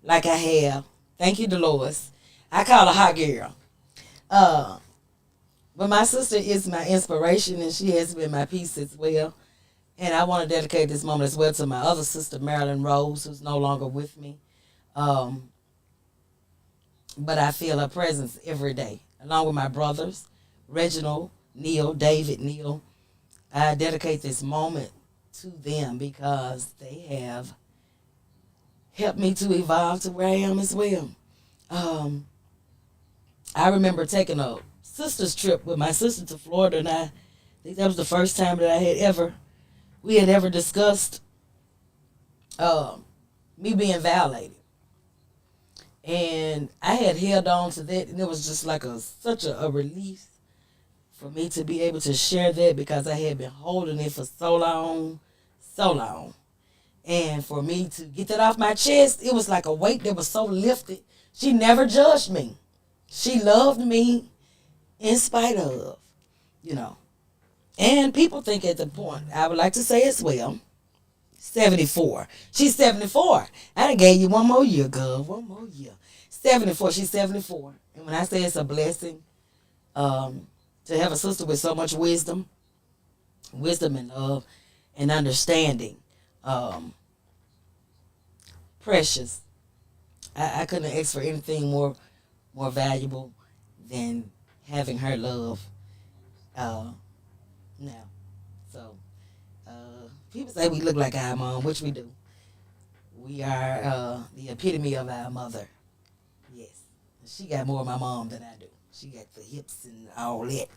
like I have. Thank you, Dolores. I call her hot girl. But my sister is my inspiration, and she has been my peace as well. And I want to dedicate this moment as well to my other sister, Marilyn Rose, who's no longer with me. But I feel her presence every day, along with my brothers, Reginald, Neil, David, Neil. I dedicate this moment to them because they have helped me to evolve to where I am as well. I remember taking a sister's trip with my sister to Florida, and I think that was the first time that we had ever discussed me being violated. And I had held on to that, and it was just like such a relief for me to be able to share that, because I had been holding it for so long. And for me to get that off my chest, it was like a weight that was so lifted. She never judged me. She loved me in spite of, you know. And people think at the point, I would like to say as well, 74. She's 74. I done gave you one more year, girl. One more year. 74. She's 74. And when I say it's a blessing, to have a sister with so much wisdom and love and understanding. Precious. I couldn't ask for anything more valuable than having her love. Now, so people say we look like our mom, which we do. We are the epitome of our mother. Yes, she got more of my mom than I do. She got the hips and all that.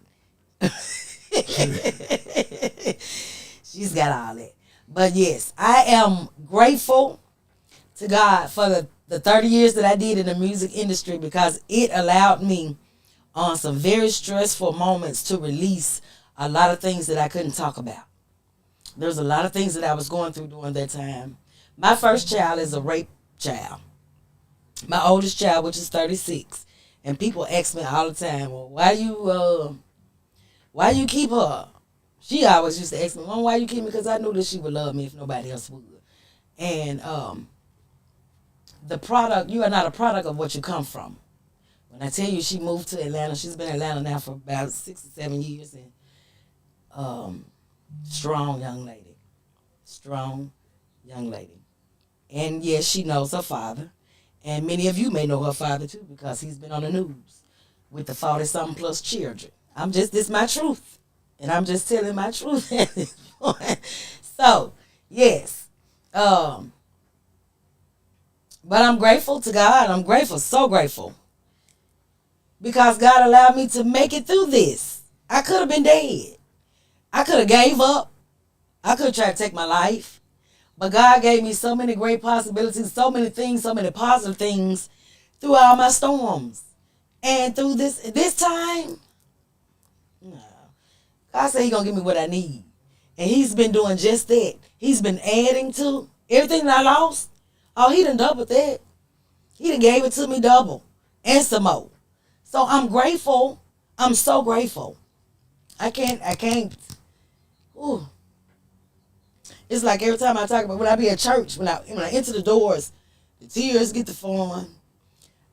She's got all that. But yes, I am grateful to God for the 30 years that I did in the music industry, because it allowed me on some very stressful moments to release a lot of things that I couldn't talk about. There's a lot of things that I was going through during that time. My first child is a rape child. My oldest child, which is 36. And people ask me all the time, well, why you keep her? She always used to ask me, Mom, why you keep me? Because I knew that she would love me if nobody else would. And the product, you are not a product of what you come from. When I tell you she moved to Atlanta, she's been in Atlanta now for about 6 or 7 years, and strong young lady. Strong young lady. And yes, she knows her father. And many of you may know her father too, because he's been on the news with the 40-something plus children. This is my truth. And I'm just telling my truth at this point. So, yes. But I'm grateful to God. I'm grateful, so grateful. Because God allowed me to make it through this. I could have been dead. I could have gave up. I could have tried to take my life. But God gave me so many great possibilities, so many things, so many positive things through all my storms. And through this time, no. God said He's going to give me what I need. And He's been doing just that. He's been adding to everything that I lost. Oh, He done doubled that. He done gave it to me double and some more. So I'm grateful. I'm so grateful. I can't. Ooh. It's like every time I talk about when I be at church, when I enter the doors, the tears get to flowing.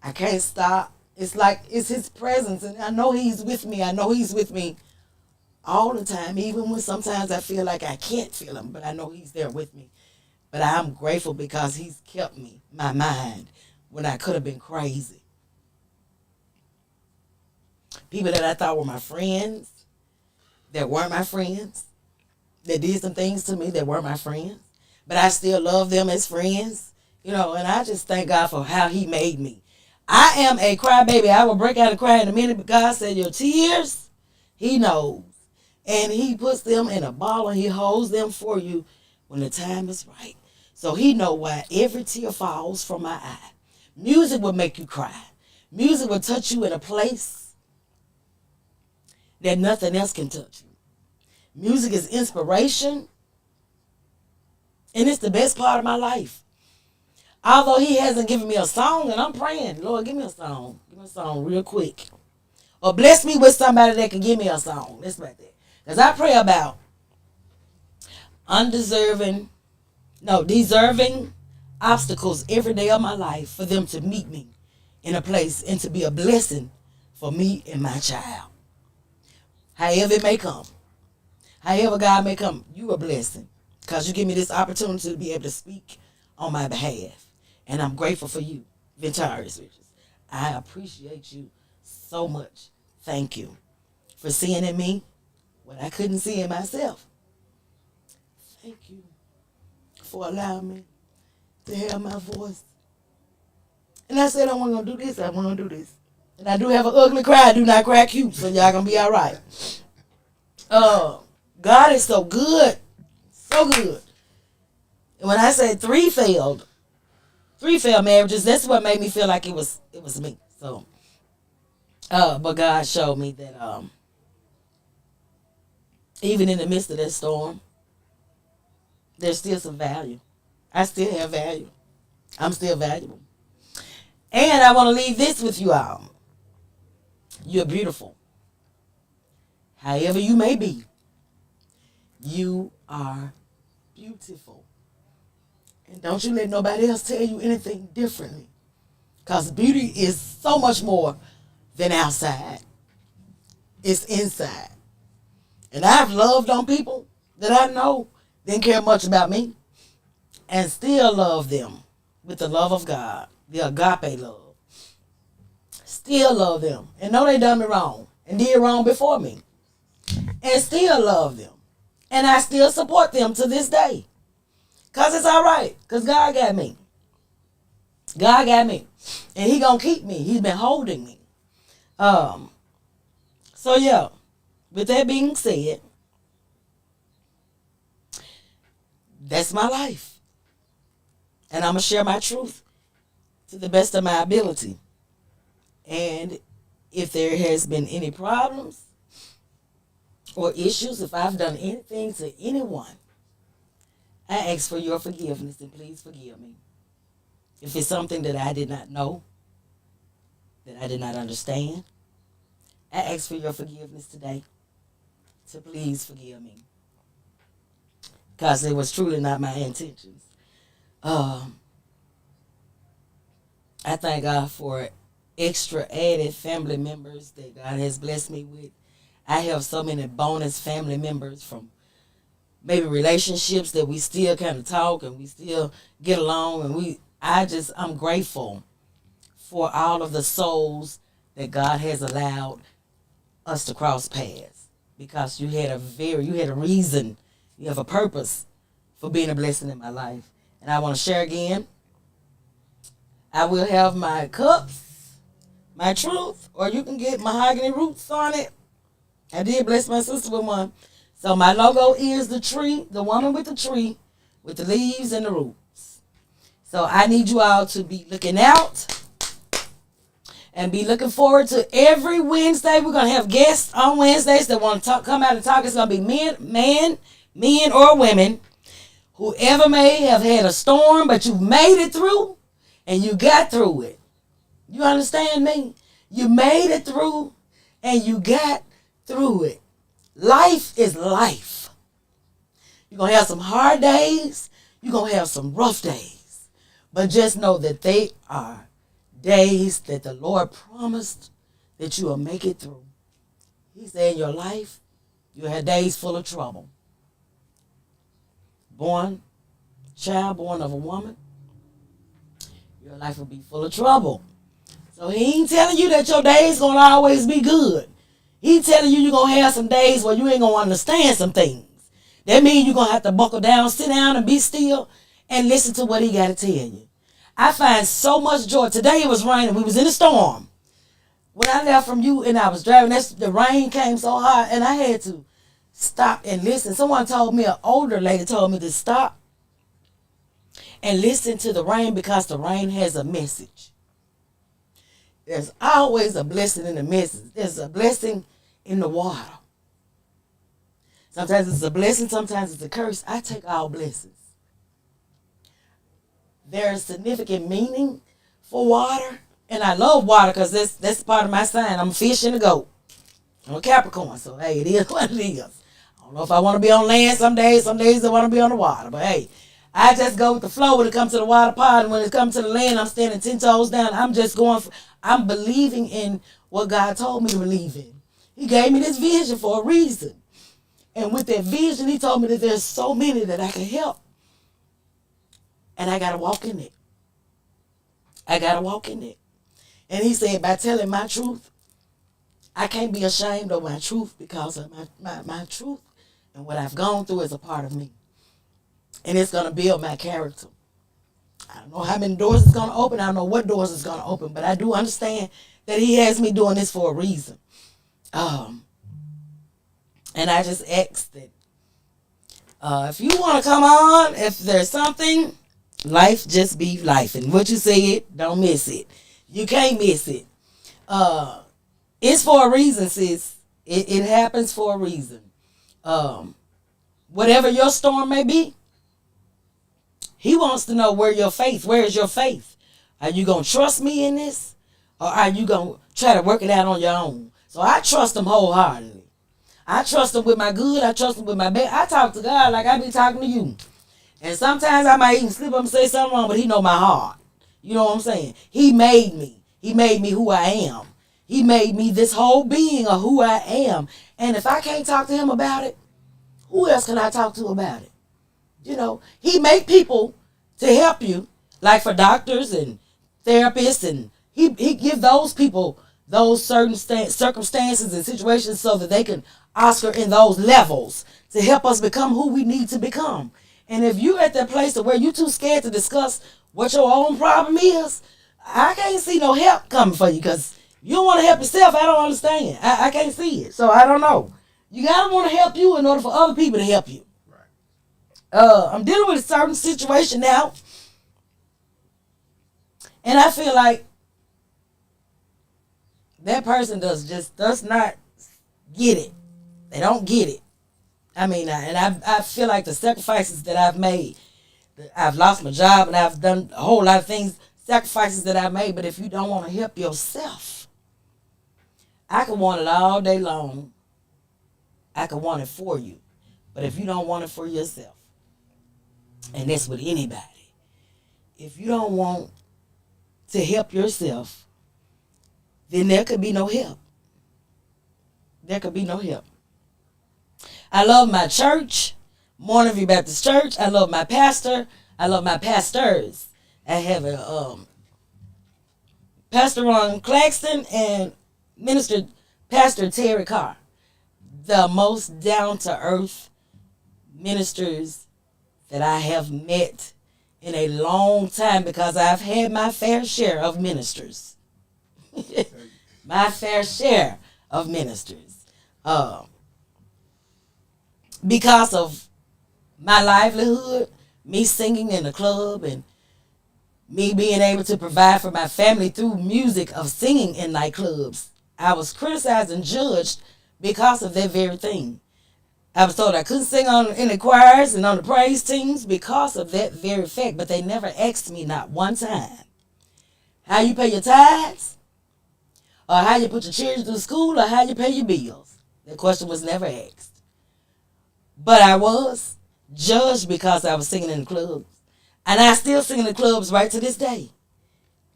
I can't stop. It's like it's His presence, and I know He's with me. I know He's with me all the time, even when sometimes I feel like I can't feel Him, but I know He's there with me. But I'm grateful because He's kept me, my mind, when I could have been crazy. People that I thought were my friends, that weren't my friends, that did some things to me that weren't my friends, but I still love them as friends, and I just thank God for how He made me. I am a crybaby. I will break out and cry in a minute, but God said your tears, He knows, and He puts them in a bottle and He holds them for you when the time is right. So He know why every tear falls from my eye. Music will make you cry. Music will touch you in a place that nothing else can touch you. Music is inspiration, and it's the best part of my life. Although He hasn't given me a song, and I'm praying, Lord, give me a song. Give me a song real quick. Or bless me with somebody that can give me a song. That's right there. Because I pray about deserving obstacles every day of my life for them to meet me in a place and to be a blessing for me and my child. However it may come. However God may come, you a blessing. Because you give me this opportunity to be able to speak on my behalf. And I'm grateful for you, Ventarius Richards. I appreciate you so much. Thank you for seeing in me what I couldn't see in myself. Thank you for allowing me to hear my voice. And I said I wasn't going to do this. I want to do this. And I do have an ugly cry. I do not cry cute. So y'all going to be all right. God is so good. So good. And when I say three failed marriages, that's what made me feel like it was me. So, but God showed me that even in the midst of that storm, there's still some value. I still have value. I'm still valuable. And I want to leave this with you all. You're beautiful. However you may be, you are beautiful. And don't you let nobody else tell you anything differently. Because beauty is so much more than outside. It's inside. And I've loved on people that I know didn't care much about me and still love them with the love of God, the agape love. Still love them and know they done me wrong and did wrong before me and still love them. And I still support them to this day. Because it's all right. Because God got me. God got me. And he going to keep me. He's been holding me. So, yeah. With that being said, that's my life. And I'm going to share my truth to the best of my ability. And if there has been any problems or issues, if I've done anything to anyone, I ask for your forgiveness and please forgive me. If it's something that I did not know, that I did not understand, I ask for your forgiveness today. So please forgive me. Because it was truly not my intentions. I thank God for extra added family members that God has blessed me with. I have so many bonus family members from maybe relationships that we still kind of talk and we still get along, and I'm grateful for all of the souls that God has allowed us to cross paths, because you had a reason, you have a purpose for being a blessing in my life. And I want to share again, I will have my cups, my truth, or you can get mahogany roots on it. I did bless my sister with one. So my logo is the tree, the woman with the tree, with the leaves and the roots. So I need you all to be looking out and be looking forward to every Wednesday. We're going to have guests on Wednesdays that want to come out and talk. It's going to be men or women, whoever may have had a storm, but you made it through and you got through it. You understand me? You made it through and you got through it. Life is life. You're going to have some hard days. You're going to have some rough days. But just know that they are days that the Lord promised that you will make it through. He said in your life, you'll have days full of trouble. Child born of a woman, your life will be full of trouble. So he ain't telling you that your days going to always be good. He telling you you're going to have some days where you ain't going to understand some things. That means you're going to have to buckle down, sit down and be still and listen to what he got to tell you. I find so much joy. Today it was raining. We was in a storm. When I left from you and I was driving, the rain came so hard and I had to stop and listen. Someone told me, an older lady told me to stop and listen to the rain because the rain has a message. There's always a blessing in the message. There's a blessing in the water. Sometimes it's a blessing, sometimes it's a curse. I take all blessings. There's significant meaning for water. And I love water because that's part of my sign. I'm a fish and a goat. I'm a Capricorn, so hey, it is what it is. I don't know if I want to be on land some days I want to be on the water. But hey, I just go with the flow when it comes to the water pot, and when it comes to the land, I'm standing 10 toes down. I'm believing in what God told me to believe in. He gave me this vision for a reason. And with that vision, he told me that there's so many that I can help. And I got to walk in it. I got to walk in it. And he said, by telling my truth, I can't be ashamed of my truth, because of my truth and what I've gone through is a part of me. And it's going to build my character. I don't know how many doors it's going to open. I don't know what doors it's going to open. But I do understand that he has me doing this for a reason. And I just ask that if you want to come on, if there's something, life just be life. And what you said, don't miss it. You can't miss it. It's for a reason, sis. It happens for a reason. Whatever your storm may be, he wants to know where is your faith? Are you going to trust me in this? Or are you going to try to work it out on your own? So I trust him wholeheartedly. I trust him with my good. I trust him with my bad. I talk to God like I be talking to you. And sometimes I might even slip up and say something wrong, but he know my heart. You know what I'm saying? He made me. He made me who I am. He made me this whole being of who I am. And if I can't talk to him about it, who else can I talk to about it? You know, he make people to help you, like for doctors and therapists, and he give those people those certain circumstances and situations so that they can Oscar in those levels to help us become who we need to become. And if you're at that place where you're too scared to discuss what your own problem is, I can't see no help coming for you because you don't want to help yourself. I don't understand. I can't see it. So I don't know. You gotta want to help you in order for other people to help you. I'm dealing with a certain situation now, and I feel like that person does not get it. They don't get it. I mean, I feel like the sacrifices that I've made, I've lost my job and I've done a whole lot of things, sacrifices that I've made. But if you don't want to help yourself, I can want it all day long. I can want it for you. But if you don't want it for yourself, and that's with anybody, if you don't want to help yourself, then there could be no help. There could be no help. I love my church, Morning View Baptist Church. I love my pastor. I love my pastors. I have a Pastor Ron Claxton and Pastor Terry Carr, the most down-to-earth ministers that I have met in a long time, because I've had my fair share of ministers. My fair share of ministers. Because of my livelihood, me singing in the club and me being able to provide for my family through music of singing in nightclubs, I was criticized and judged because of that very thing. I was told I couldn't sing in the choirs and on the praise teams because of that very fact, but they never asked me not one time how you pay your tithes, or how you put your children through school, or how you pay your bills. That question was never asked. But I was judged because I was singing in the clubs. And I still sing in the clubs right to this day.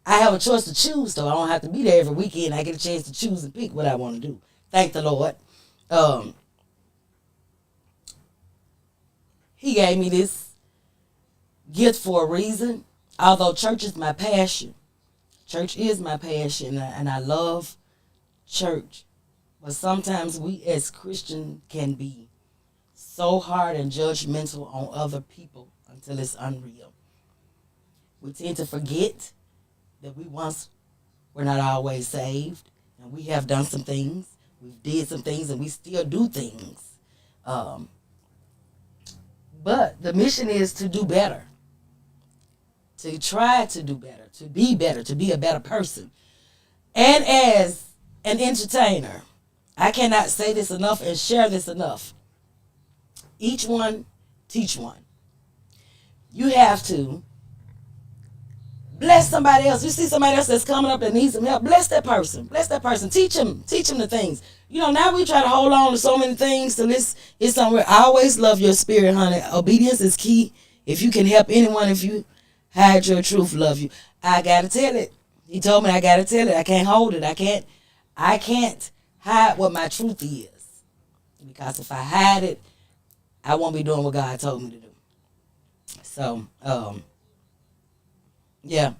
I have a choice to choose, though. I don't have to be there every weekend. I get a chance to choose and pick what I want to do. Thank the Lord. He gave me this gift for a reason. Although church is my passion. Church is my passion, and I love church. But sometimes we as Christians can be so hard and judgmental on other people until it's unreal. We tend to forget that we once were not always saved, and we have done some things. We've did some things, and we still do things. But the mission is to do better, to try to do better, to be a better person. And as an entertainer, I cannot say this enough and share this enough. Each one, teach one. You have to bless somebody else. You see somebody else that's coming up that needs some help, bless that person. Bless that person. Teach them the things. You know, now we try to hold on to so many things till it's somewhere. I always love your spirit, honey. Obedience is key. If you can help anyone, if you hide your truth, love you. I gotta tell it. He told me I gotta tell it. I can't hold it. I can't hide what my truth is. Because if I hide it, I won't be doing what God told me to do. So, yeah.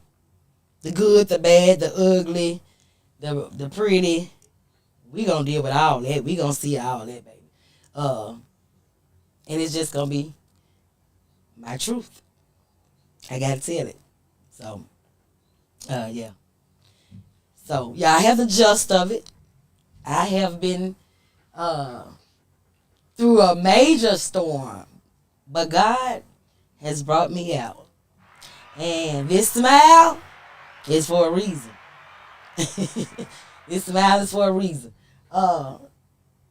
The good, the bad, the ugly, the pretty. We gonna deal with all that. We gonna see all that, baby. And it's just gonna be my truth. I gotta tell it. So, yeah. So, yeah, I have the gist of it. I have been through a major storm, but God has brought me out. And this smile is for a reason. This smile is for a reason. I'm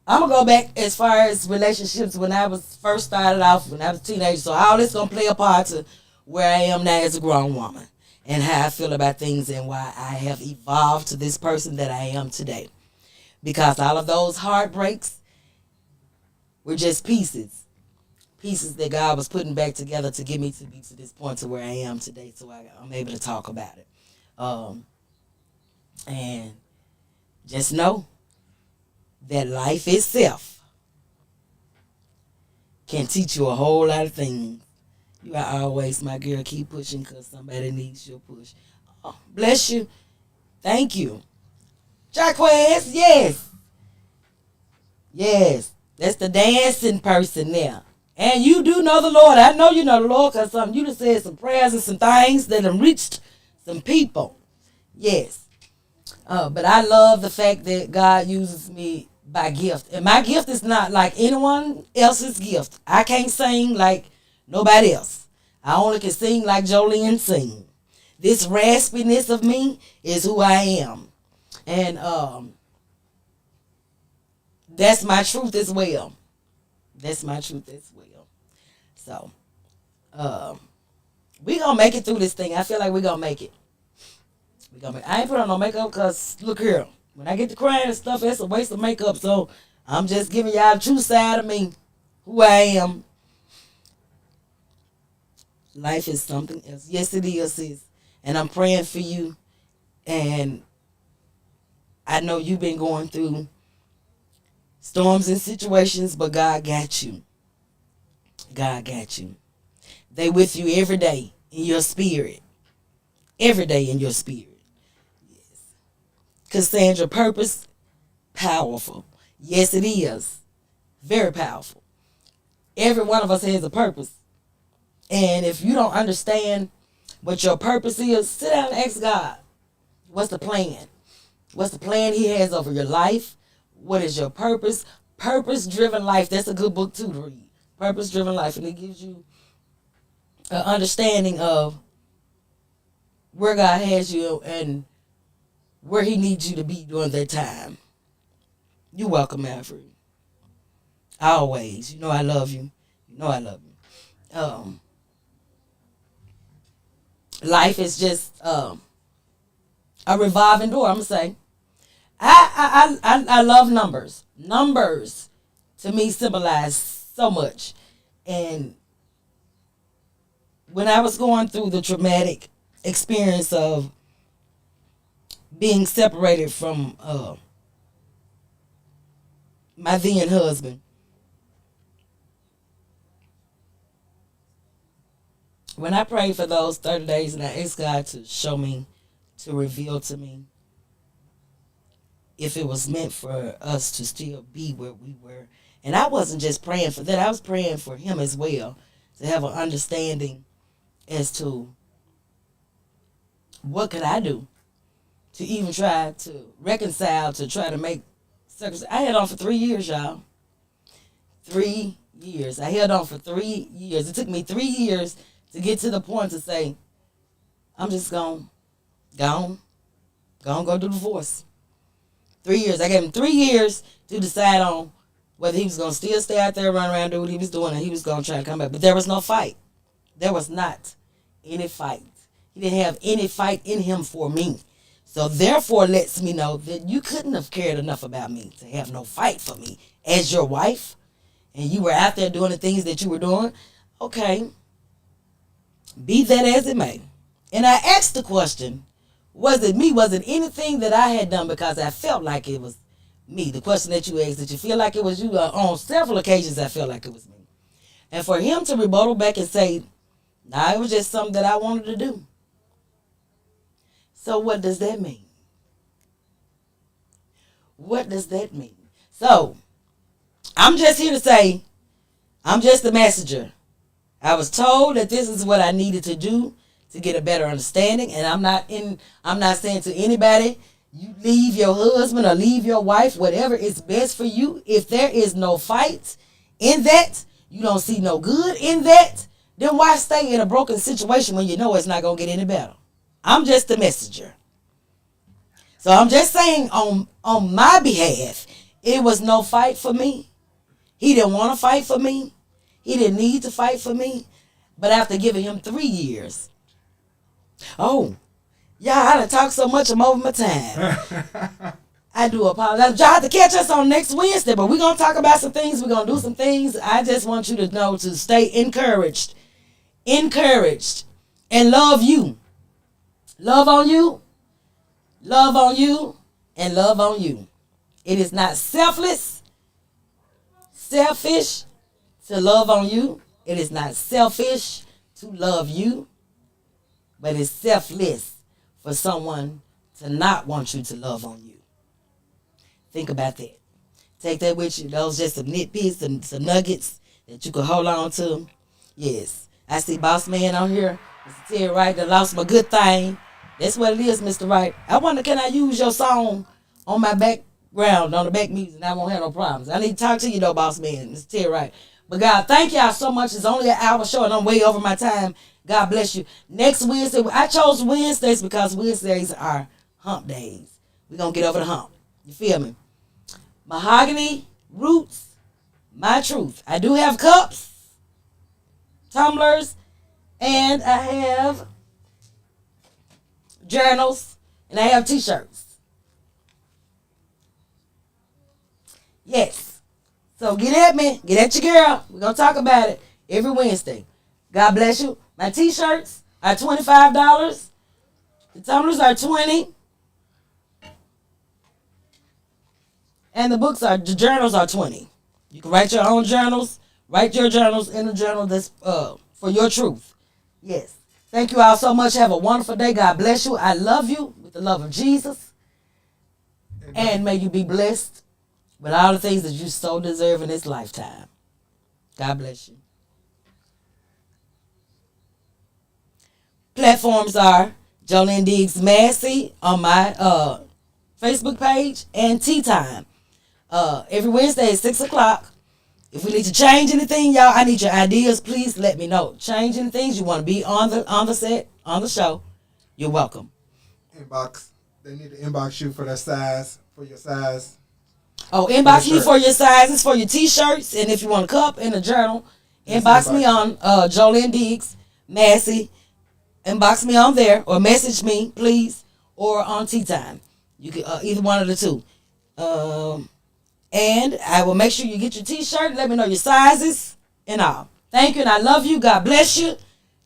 going to go back as far as relationships when I was first started off, when I was a teenager. So all this going to play a part to where I am now as a grown woman and how I feel about things and why I have evolved to this person that I am today. Because all of those heartbreaks were just pieces that God was putting back together to get me to be to this point to where I am today, so I'm able to talk about it. And Just know that life itself can teach you a whole lot of things. You are always, my girl, keep pushing because somebody needs your push. Oh, bless you. Thank you. Jaquez, yes. Yes. That's the dancing person there. And you do know the Lord. I know you know the Lord because you just said some prayers and some things that have reached some people. Yes. But I love the fact that God uses me by gift. And my gift is not like anyone else's gift. I can't sing like nobody else. I only can sing like Jolene sing. This raspiness of me is who I am. And that's my truth as well. That's my truth as well. So, we gonna make it through this thing. I feel like we gonna make it. I ain't put on no makeup because, look here, when I get to crying and stuff, it's a waste of makeup. So, I'm just giving y'all the true side of me, who I am. Life is something else. Yes, it is, sis. And I'm praying for you. And I know you've been going through storms and situations, but God got you. God got you. They with you every day in your spirit. Every day in your spirit. Yes. Cassandra, purpose, powerful. Yes, it is. Very powerful. Every one of us has a purpose. And if you don't understand what your purpose is, sit down and ask God, what's the plan? What's the plan he has over your life? What is your purpose? Purpose-driven life. That's a good book too to read. Purpose-driven life. And it gives you an understanding of where God has you and where he needs you to be during that time. You're welcome, Alfred. Always. You know I love you. You know I love you. Life is just a revolving door, I'm going to say. I love numbers. Numbers, to me, symbolize so much. And when I was going through the traumatic experience of being separated from my then husband, when I prayed for those 30 days and I asked God to show me, to reveal to me if it was meant for us to still be where we were. And I wasn't just praying for that. I was praying for him as well, to have an understanding as to what could I do to even try to reconcile, to try to make circumstances. I held on for 3 years, y'all. 3 years. I held on for 3 years. It took me 3 years to get to the point to say, I'm just going to go do divorce. 3 years. I gave him 3 years to decide on whether he was going to still stay out there, run around, do what he was doing, and he was going to try to come back. But there was no fight. There was not any fight. He didn't have any fight in him for me. So therefore, lets me know that you couldn't have cared enough about me to have no fight for me as your wife, and you were out there doing the things that you were doing. Okay. Be that as it may. And I asked the question, was it me? Was it anything that I had done because I felt like it was me? The question that you asked, did you feel like it was you? On several occasions, I felt like it was me. And for him to rebuttal back and say, nah, it was just something that I wanted to do. So what does that mean? What does that mean? So, I'm just here to say, I'm just the messenger. I was told that this is what I needed to do to get a better understanding, and I'm not saying to anybody, you leave your husband or leave your wife, whatever is best for you. If there is no fight in that, you don't see no good in that, then why stay in a broken situation when you know it's not going to get any better? I'm just the messenger. So I'm just saying on my behalf, it was no fight for me. He didn't want to fight for me. He didn't need to fight for me. But after giving him 3 years, oh, y'all, I done talked so much, I'm over my time. I do apologize. Y'all have to catch us on next Wednesday, but we're going to talk about some things. We're going to do some things. I just want you to know to stay encouraged. Encouraged. And love you. Love on you. Love on you. and love on you. It is not selfish to love on you. It is not selfish to love you, but it's selfless for someone to not want you to love on you. Think about that. Take that with you. Those just some nitpicks and some nuggets that you could hold on to. Yes. I see Boss Man on here. Mr. Terry Wright that lost my good thing. That's what it is, Mr. Wright. I wonder, can I use your song on my background, on the back music? I won't have no problems. I need to talk to you though, Boss Man. Mr. Terry Wright. But God, thank y'all so much. It's only an hour show and I'm way over my time. God bless you. Next Wednesday, I chose Wednesdays because Wednesdays are hump days. We're going to get over the hump. You feel me? Mahogany Roots, my truth. I do have cups, tumblers, and I have journals, and I have t-shirts. Yes. So get at me. Get at your girl. We're going to talk about it every Wednesday. God bless you. My t-shirts are $25. The tumblers are $20. And the journals are $20. You can write your own journals. Write your journals in the journal that's for your truth. Yes. Thank you all so much. Have a wonderful day. God bless you. I love you with the love of Jesus. And may you be blessed with all the things that you so deserve in this lifetime. God bless you. Platforms are Jolene Diggs Massey on my Facebook page and Tea Time. Every Wednesday at 6 o'clock. If we need to change anything, y'all, I need your ideas. Please let me know. Change any things you want to be on the set, on the show. You're welcome. Inbox. They need to inbox you for their size, for your size. Oh, inbox me for your sizes, for your t-shirts, and if you want a cup and a journal, inbox me on Jolene Diggs Massey. Inbox me on there or message me, please, or on Tea Time. You can either one of the two. And I will make sure you get your t-shirt. Let me know your sizes and all. Thank you, and I love you. God bless you.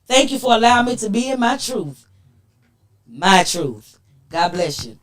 Thank you for allowing me to be in my truth. My truth. God bless you.